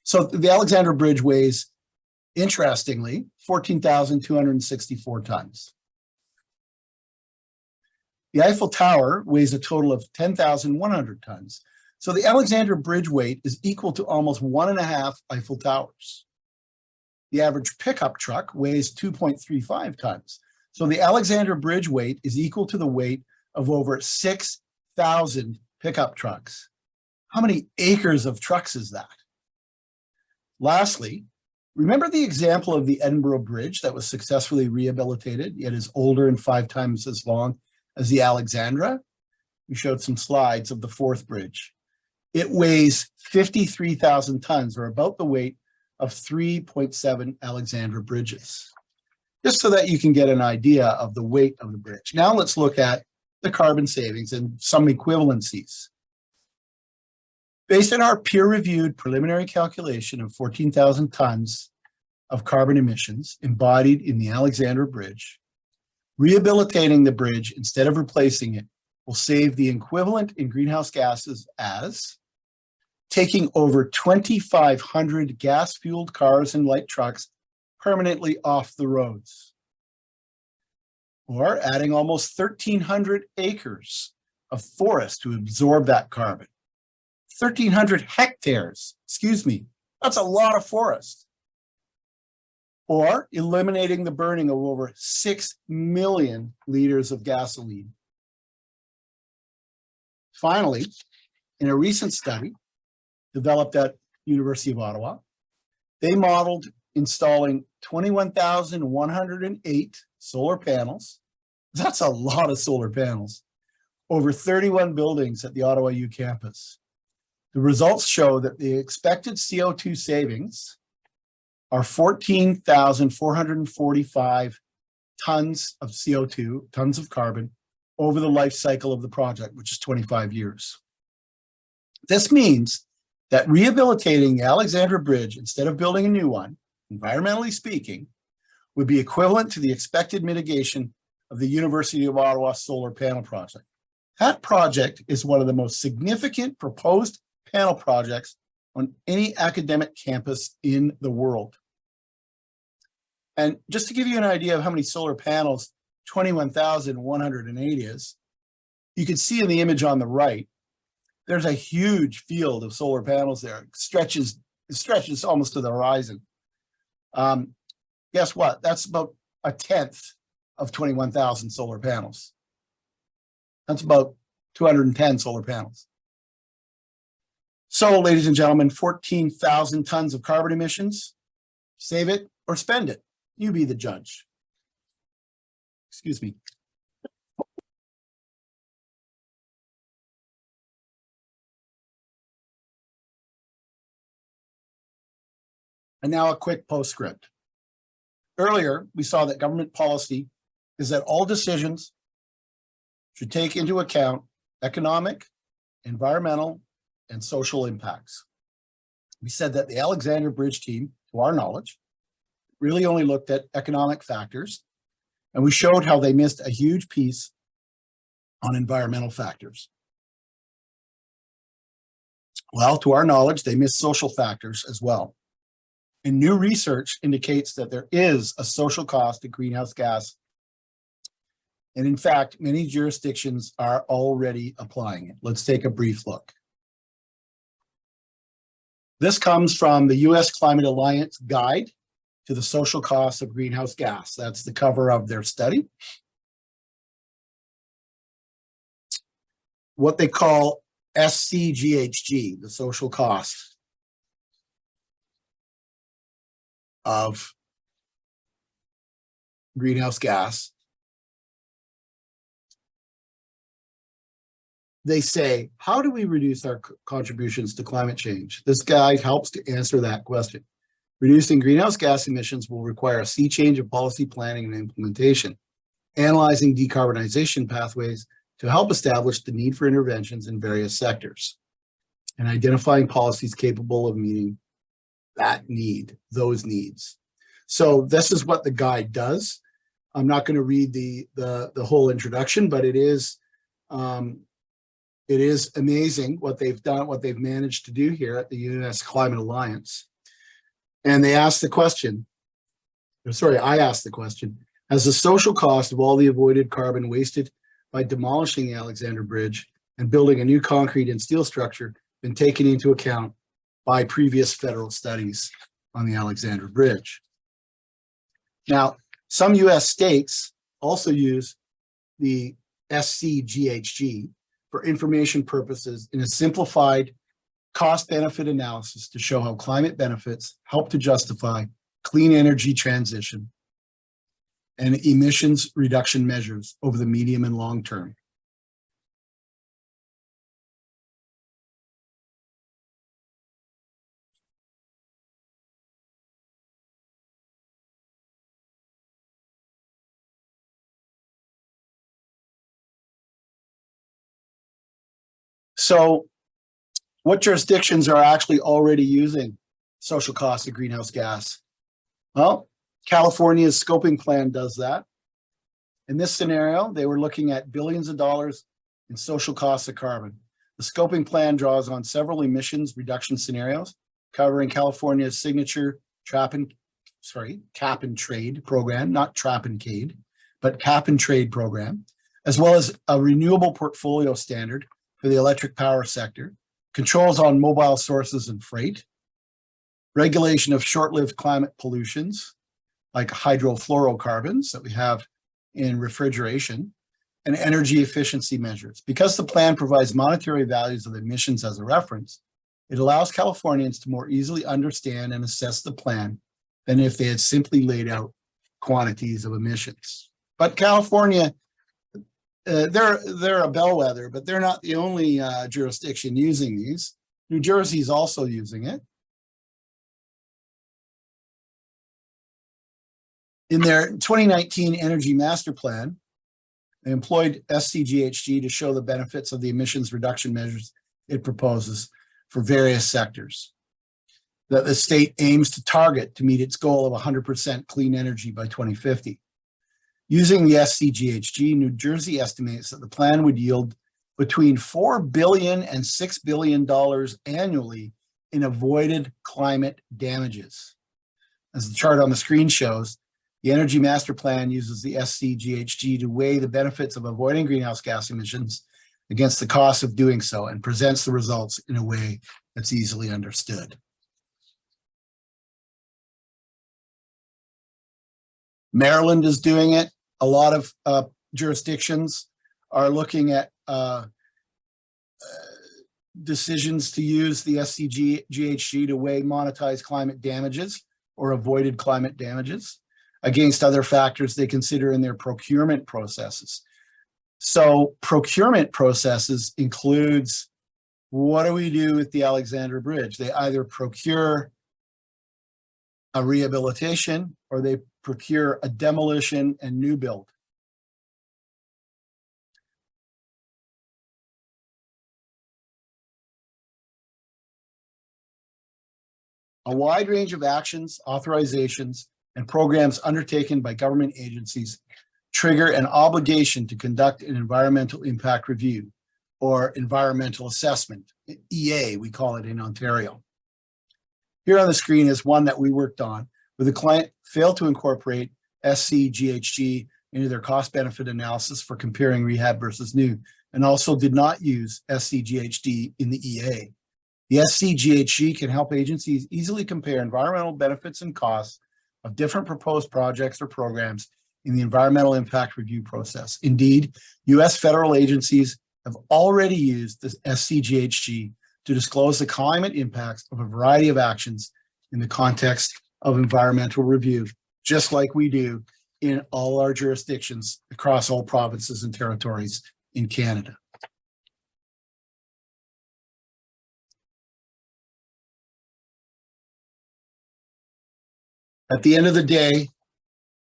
so the Alexandra Bridge weighs, interestingly, 14,264 tons. The Eiffel Tower weighs a total of 10,100 tons. So the Alexandra Bridge weight is equal to almost 1.5 Eiffel Towers. The average pickup truck weighs 2.35 tons. So the Alexandra Bridge weight is equal to the weight of over 6,000 pickup trucks. How many acres of trucks is that? Lastly, remember the example of the Edinburgh Bridge that was successfully rehabilitated, yet is older and 5 times as long as the Alexandra? We showed some slides of the 4th bridge. It weighs 53,000 tons, or about the weight of 3.7 Alexandra bridges, just so that you can get an idea of the weight of the bridge. Now let's look at the carbon savings and some equivalencies. Based on our peer-reviewed preliminary calculation of 14,000 tons of carbon emissions embodied in the Alexandra Bridge, rehabilitating the bridge instead of replacing it will save the equivalent in greenhouse gases as taking over 2,500 gas-fueled cars and light trucks permanently off the roads, or adding almost 1,300 acres of forest to absorb that carbon. 1,300 hectares, excuse me, that's a lot of forest. Or eliminating the burning of over 6 million liters of gasoline. Finally, in a recent study developed at University of Ottawa, they modeled installing 21,108 solar panels. That's a lot of solar panels over 31 buildings at the Ottawa U campus. The results show that the expected CO2 savings are 14,445 tons of CO2, tons of carbon, over the life cycle of the project, which is 25 years. This means that rehabilitating the Alexandra Bridge instead of building a new one, environmentally speaking, would be equivalent to the expected mitigation of the University of Ottawa solar panel project. That project is one of the most significant proposed panel projects on any academic campus in the world. And just to give you an idea of how many solar panels 21,108 is, you can see in the image on the right, there's a huge field of solar panels there. It stretches almost to the horizon. Guess what? That's about a tenth of 21,000 solar panels. That's about 210 solar panels. So, ladies and gentlemen, 14,000 tons of carbon emissions. Save it or spend it. You be the judge. Excuse me. And now a quick postscript. Earlier, we saw that government policy is that all decisions should take into account economic, environmental, and social impacts. We said that the Alexandra Bridge team, to our knowledge, really only looked at economic factors, and we showed how they missed a huge piece on environmental factors. Well, to our knowledge, they missed social factors as well. And new research indicates that there is a social cost to greenhouse gas. And in fact, many jurisdictions are already applying it. Let's take a brief look. This comes from the US Climate Alliance Guide to the Social Costs of Greenhouse Gas. That's the cover of their study. What they call SCGHG, the social cost of greenhouse gas. They say, how do we reduce our contributions to climate change? This guide helps to answer that question. Reducing greenhouse gas emissions will require a sea change of policy planning and implementation, analyzing decarbonization pathways to help establish the need for interventions in various sectors, and identifying policies capable of meeting that need, those needs. So this is what the guide does. I'm not going to read the whole introduction, but it is amazing what they've done, what they've managed to do here at the US Climate Alliance. And they asked the question, I asked the question, has the social cost of all the avoided carbon wasted by demolishing the Alexandra Bridge and building a new concrete and steel structure been taken into account by previous federal studies on the Alexandra Bridge? Now, some US states also use the SCGHG for information purposes in a simplified cost-benefit analysis to show how climate benefits help to justify clean energy transition and emissions reduction measures over the medium and long term. So, what jurisdictions are actually already using social costs of greenhouse gas? Well, California's scoping plan does that. In this scenario, they were looking at billions of dollars in social costs of carbon. The scoping plan draws on several emissions reduction scenarios covering California's signature cap and trade program, not trap and cade, but cap and trade program, as well as a renewable portfolio standard for the electric power sector, controls on mobile sources and freight, regulation of short-lived climate pollutions like hydrofluorocarbons that we have in refrigeration, and energy efficiency measures. Because the plan provides monetary values of emissions as a reference, it allows Californians to more easily understand and assess the plan than if they had simply laid out quantities of emissions. But California, they're a bellwether, but they're not the only jurisdiction using these. New Jersey is also using it. In their 2019 Energy Master Plan, they employed SCGHG to show the benefits of the emissions reduction measures it proposes for various sectors. that the state aims to target to meet its goal of 100% clean energy by 2050. Using the SCGHG, New Jersey estimates that the plan would yield between $4 billion and $6 billion annually in avoided climate damages. As the chart on the screen shows, the Energy Master Plan uses the SCGHG to weigh the benefits of avoiding greenhouse gas emissions against the cost of doing so and presents the results in a way that's easily understood. Maryland is doing it. A lot of jurisdictions are looking at decisions to use the SCGHG to weigh monetized climate damages or avoided climate damages against other factors they consider in their procurement processes. So procurement processes includes, what do we do with the Alexandra Bridge? They either procure a rehabilitation or they procure a demolition and new build. A wide range of actions, authorizations, and programs undertaken by government agencies trigger an obligation to conduct an environmental impact review or environmental assessment, EA, we call it in Ontario. Here on the screen is one that we worked on where the client failed to incorporate SCGHG into their cost-benefit analysis for comparing rehab versus new, and also did not use SCGHD in the EA. The SCGHG can help agencies easily compare environmental benefits and costs of different proposed projects or programs in the environmental impact review process. Indeed, US federal agencies have already used the SCGHG to disclose the climate impacts of a variety of actions in the context of environmental review, just like we do in all our jurisdictions across all provinces and territories in Canada. At the end of the day,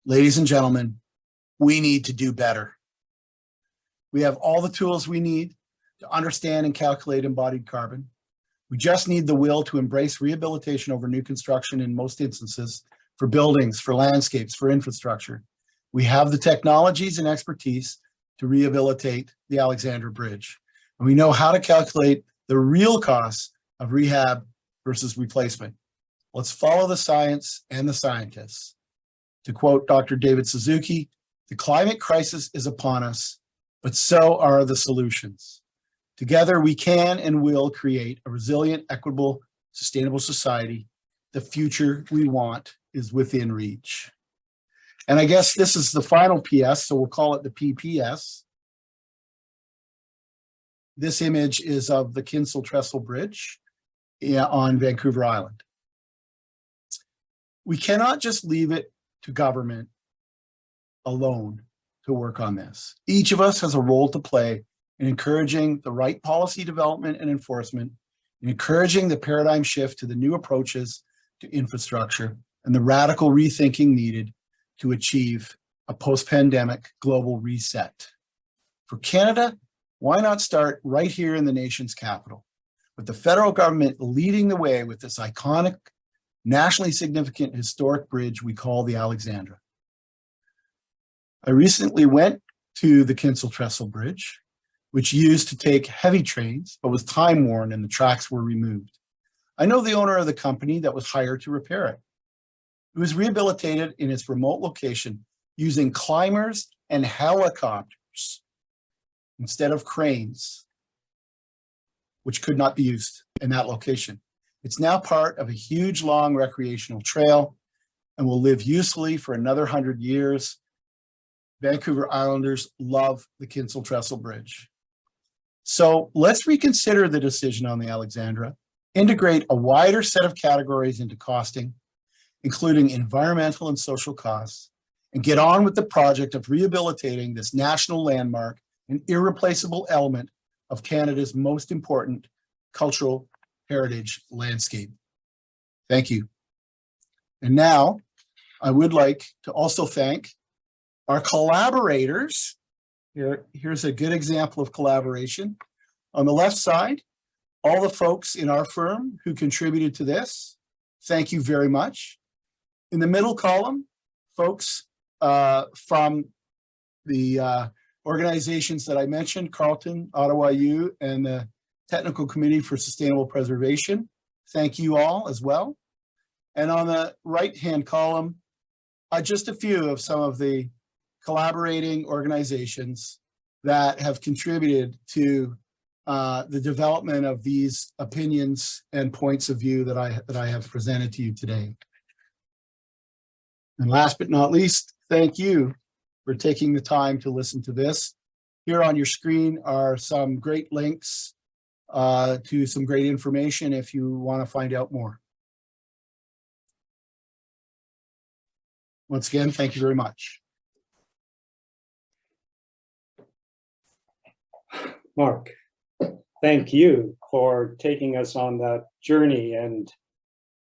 ladies and gentlemen, we need to do better. We have all the tools we need to understand and calculate embodied carbon. We just need the will to embrace rehabilitation over new construction in most instances for buildings, for landscapes, for infrastructure. We have the technologies and expertise to rehabilitate the Alexandra Bridge. And we know how to calculate the real costs of rehab versus replacement. Let's follow the science and the scientists. To quote Dr. David Suzuki, the climate crisis is upon us, but so are the solutions. Together, we can and will create a resilient, equitable, sustainable society. The future we want is within reach. And I guess this is the final PS, so we'll call it the PPS. This image is of the Kinsale Trestle Bridge on Vancouver Island. We cannot just leave it to government alone to work on this. Each of us has a role to play in encouraging the right policy development and enforcement, in encouraging the paradigm shift to the new approaches to infrastructure and the radical rethinking needed to achieve a post-pandemic global reset. For Canada, why not start right here in the nation's capital, with the federal government leading the way with this iconic, nationally significant historic bridge we call the Alexandra. I recently went to the Kinsale Trestle Bridge, which used to take heavy trains, but was time-worn and the tracks were removed. I know the owner of the company that was hired to repair it. It was rehabilitated in its remote location using climbers and helicopters instead of cranes, which could not be used in that location. It's now part of a huge, long recreational trail and will live usefully for another 100 years. Vancouver Islanders love the Kinsale Trestle Bridge. So let's reconsider the decision on the Alexandra, integrate a wider set of categories into costing, including environmental and social costs, and get on with the project of rehabilitating this national landmark and irreplaceable element of Canada's most important cultural heritage landscape. Thank you. And now I would like to also thank our collaborators. Here's a good example of collaboration. On the left side, all the folks in our firm who contributed to this. thank you very much. In the middle column, folks from the organizations that I mentioned, Carleton, Ottawa U, and the Technical Committee for Sustainable Preservation. Thank you all as well. And on the right-hand column, just a few of some of the collaborating organizations that have contributed to the development of these opinions and points of view that I have presented to you today. And last but not least, thank you for taking the time to listen to this. Here on your screen are some great links to some great information if you want to find out more. Once again, thank you very much. Mark, thank you for taking us on that journey and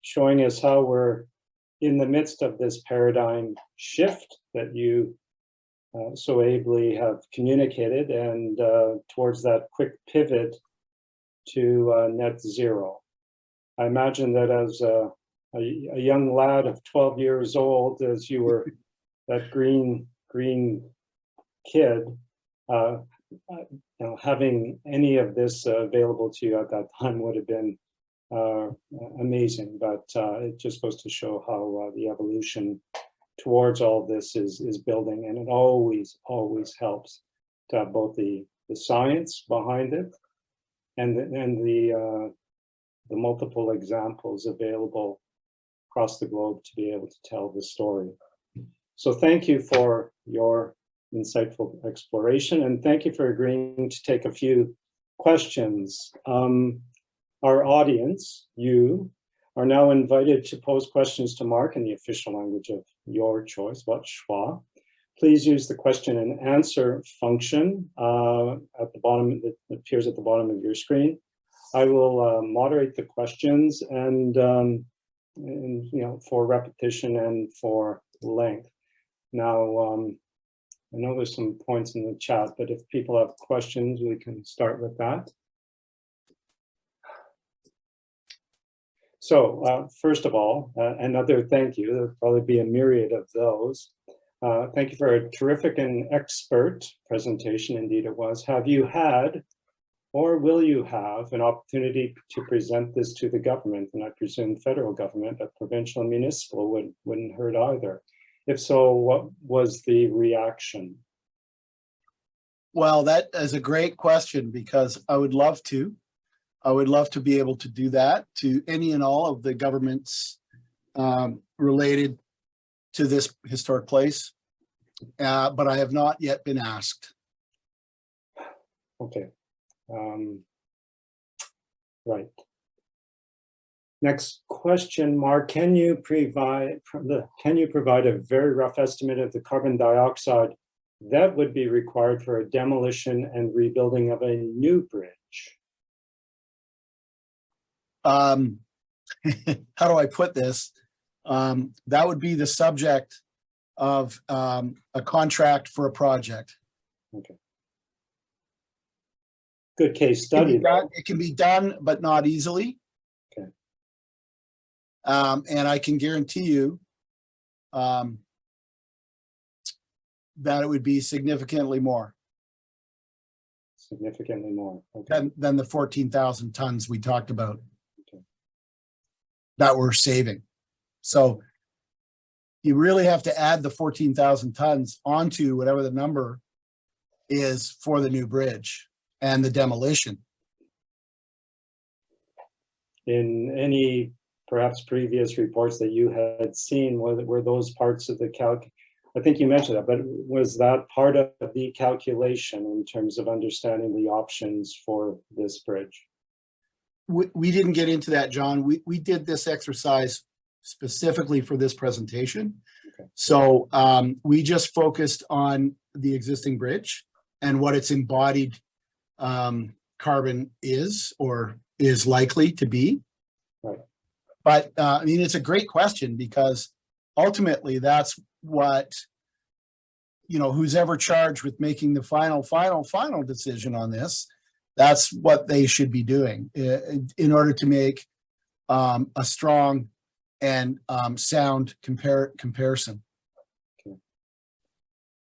showing us how we're in the midst of this paradigm shift that you so ably have communicated, and towards that quick pivot to net zero. I imagine that as a young lad of 12 years old, as you were that green kid, having any of this available to you at that time would have been amazing. But it just goes to show how the evolution towards all this is building, and it always helps to have both the science behind it and the multiple examples available across the globe to be able to tell the story. So thank you for your insightful exploration, and thank you for agreeing to take a few questions. Our audience, you, are now invited to pose questions to Mark in the official language of your choice, what schwa. Please use the question and answer function at the bottom, that appears at the bottom of your screen. I will moderate the questions and for repetition and for length. Now, I know there's some points in the chat, but if people have questions, we can start with that. So first of all, another thank you. There'll probably be a myriad of those. Thank you for a terrific and expert presentation. Indeed it was. Have you had, or will you have, an opportunity to present this to the government? And I presume federal government, but provincial and municipal wouldn't hurt either. If so, what was the reaction? Well, that is a great question, because I would love to. I would love to be able to do that to any and all of the governments related to this historic place, but I have not yet been asked. Okay, right. Next question, Mark. Can you provide a very rough estimate of the carbon dioxide that would be required for a demolition and rebuilding of a new bridge? How do I put this? That would be the subject of a contract for a project. Okay. Good case study. It can be done, but not easily. Okay. And I can guarantee you that it would be significantly more. Significantly more. Okay. Than the 14,000 tons we talked about. Okay. That we're saving. So you really have to add the 14,000 tons onto whatever the number is for the new bridge and the demolition. In any perhaps previous reports that you had seen, were those parts of the calc? I think you mentioned that, but was that part of the calculation in terms of understanding the options for this bridge? We didn't get into that, John. We did this exercise specifically for this presentation. Okay. So we just focused on the existing bridge and what its embodied carbon is, or is likely to be. Right. But I mean, it's a great question, because ultimately that's what, who's ever charged with making the final decision on this, that's what they should be doing in order to make a strong and sound comparison.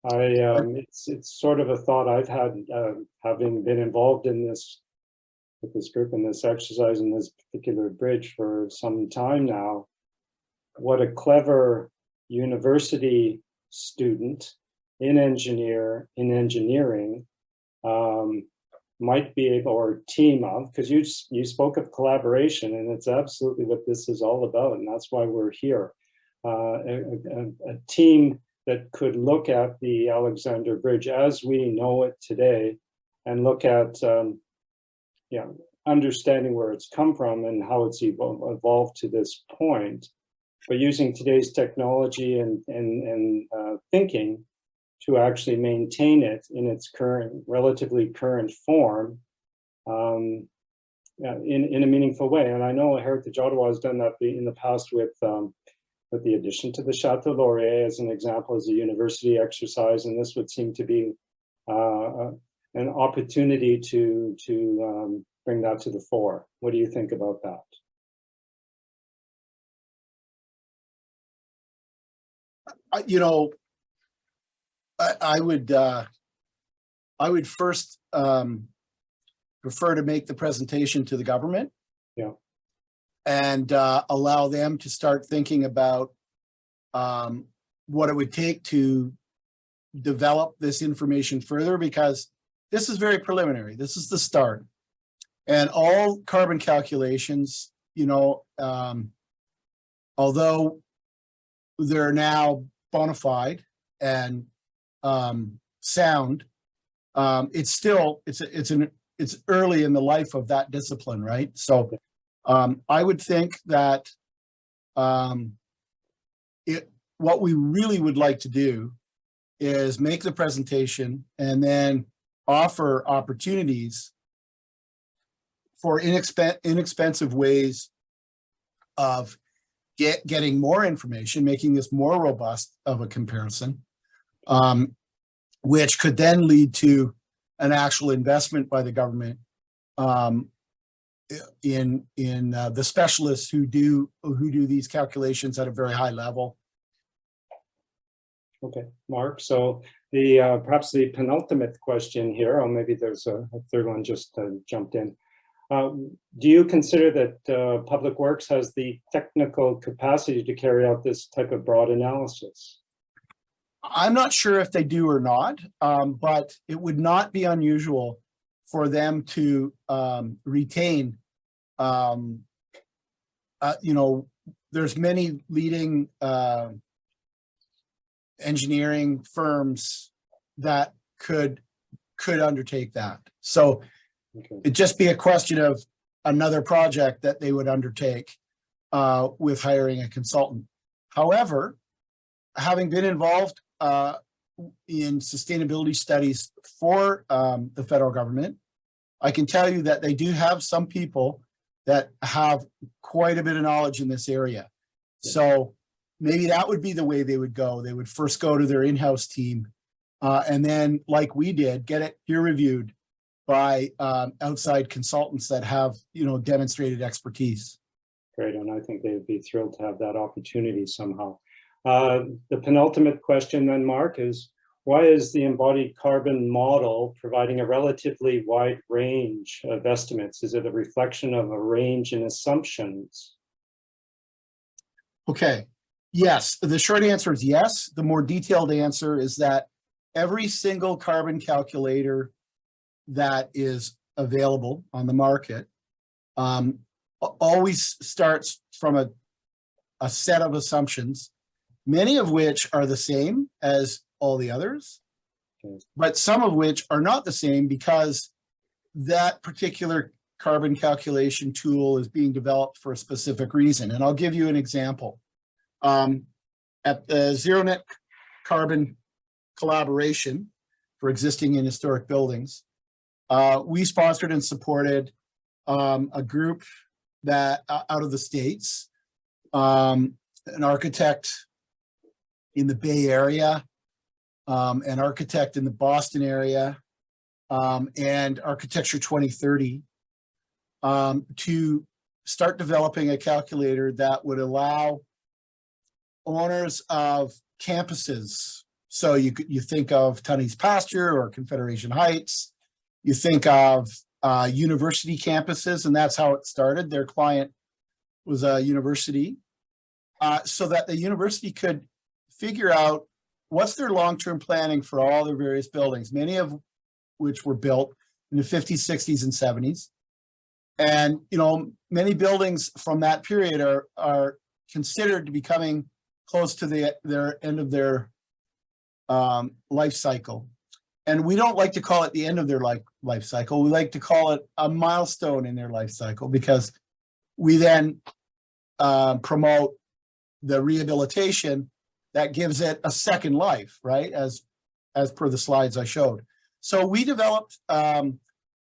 It's sort of a thought I've had, having been involved in this, with this group and this exercise in this particular bridge for some time now. What a clever university student in engineering might be able, or team of, because you spoke of collaboration, and it's absolutely what this is all about, and that's why we're here. A team that could look at the Alexandra Bridge as we know it today, and look at understanding where it's come from and how it's evolved to this point, but using today's technology and thinking to actually maintain it in its relatively current form in a meaningful way. And I know Heritage Ottawa has done that in the past with the addition to the Chateau Laurier as an example, as a university exercise, and this would seem to be an opportunity to bring that to the fore. What do you think about that? I would first prefer to make the presentation to the government, and allow them to start thinking about what it would take to develop this information further, because this is very preliminary. This is the start, and all carbon calculations, although they're now bona fide and sound, it's early in the life of that discipline, right? So I would think that what we really would like to do is make the presentation and then offer opportunities for inexpensive ways of getting more information, making this more robust of a comparison, which could then lead to an actual investment by the government in the specialists who do these calculations at a very high level. Okay, Mark. So the perhaps the penultimate question here, or maybe there's a third one just jumped in. Do you consider that Public Works has the technical capacity to carry out this type of broad analysis? I'm not sure if they do or not, but it would not be unusual for them to retain, there's many leading engineering firms that could undertake that. So it'd just be a question of another project that they would undertake with hiring a consultant. However, having been involved in sustainability studies for the federal government, I can tell you that they do have some people that have quite a bit of knowledge in this area. So maybe that would be the way they would go. They would first go to their in-house team and then, like we did, get it peer reviewed by outside consultants that have, demonstrated expertise. Great, and I think they would be thrilled to have that opportunity somehow. The penultimate question then, Mark, is why is the embodied carbon model providing a relatively wide range of estimates? Is it a reflection of a range in assumptions? Okay, yes, the short answer is yes. The more detailed answer is that every single carbon calculator that is available on the market always starts from a set of assumptions, many of which are the same as all the others, but some of which are not the same because that particular carbon calculation tool is being developed for a specific reason. And I'll give you an example. At the Zero Net Carbon Collaboration for existing and historic buildings, we sponsored and supported a group that out of the States, an architect in the Bay Area, an architect in the Boston area, and Architecture 2030, to start developing a calculator that would allow owners of campuses. So you think of Tunney's Pasture or Confederation Heights. You think of university campuses, and that's how it started. Their client was a university, so that the university could figure out what's their long-term planning for all their various buildings, many of which were built in the 50s, 60s, and 70s. And, you know, many buildings from that period are considered to be coming close to their end of their life cycle. And we don't like to call it the end of their life cycle. We like to call it a milestone in their life cycle, because we then promote the rehabilitation that gives it a second life, right? As per the slides I showed. So we developed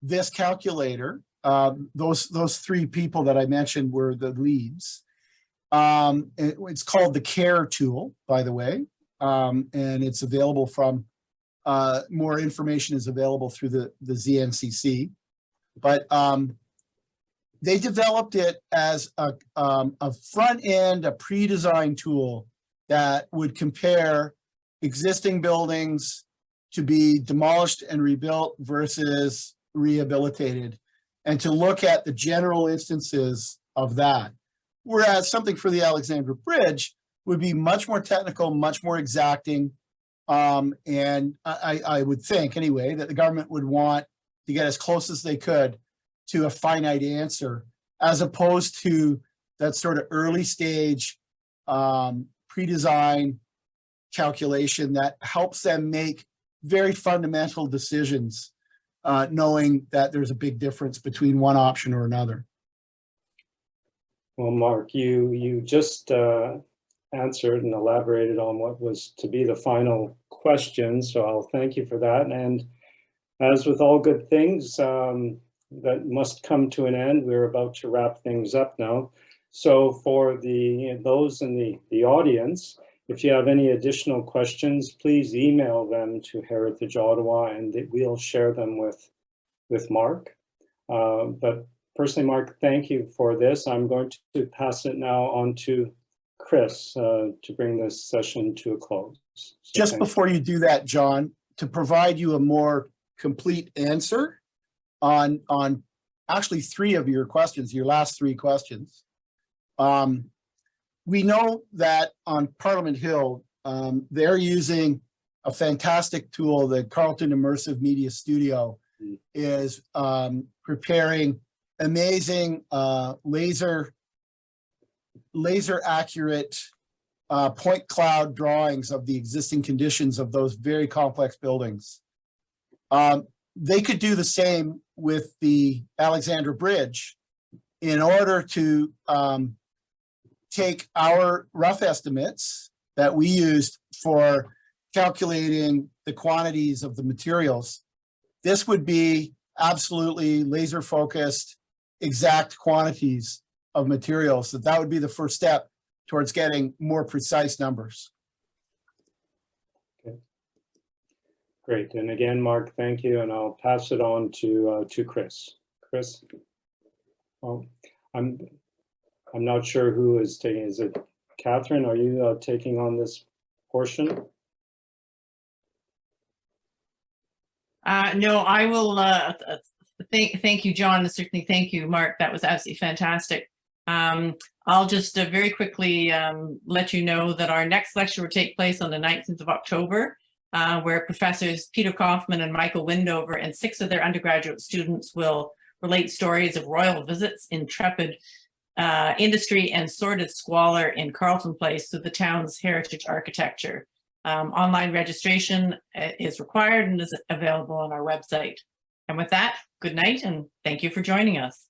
this calculator. Those three people that I mentioned were the leads. It's called the CARE tool, by the way, and it's available from, more information is available through the ZNCC. But they developed it as a front end, a pre-designed tool that would compare existing buildings to be demolished and rebuilt versus rehabilitated, and to look at the general instances of that. Whereas something for the Alexandra Bridge would be much more technical, much more exacting. And I would think anyway, that the government would want to get as close as they could to a finite answer, as opposed to that sort of early stage pre-design calculation that helps them make very fundamental decisions, knowing that there's a big difference between one option or another. Well, Mark, you just answered and elaborated on what was to be the final question, so I'll thank you for that. And as with all good things that must come to an end, we're about to wrap things up now. So for those in the audience, if you have any additional questions, please email them to Heritage Ottawa, and we'll share them with Mark. But personally, Mark, thank you for this. I'm going to pass it now on to Chris to bring this session to a close. So just before you do that, John, to provide you a more complete answer on actually three of your questions, your last three questions. We know that on Parliament Hill, they're using a fantastic tool. The Carleton Immersive Media Studio is preparing amazing laser accurate point cloud drawings of the existing conditions of those very complex buildings. They could do the same with the Alexandra Bridge in order to take our rough estimates that we used for calculating the quantities of the materials. This would be absolutely laser focused, exact quantities of materials. So that would be the first step towards getting more precise numbers. Okay. Great. And again, Mark, thank you. And I'll pass it on to Chris. Chris? Well, I'm not sure who is taking. Is it Catherine? Are you taking on this portion? No, I will. Thank you, John, and certainly thank you, Mark. That was absolutely fantastic. I'll just very quickly let you know that our next lecture will take place on the 19th of October, where Professors Peter Kaufman and Michael Windover and 6 of their undergraduate students will relate stories of royal visits, intrepid industry, and sordid squalor in Carleton Place through the town's heritage architecture. Online registration is required and is available on our website. And with that, good night and thank you for joining us.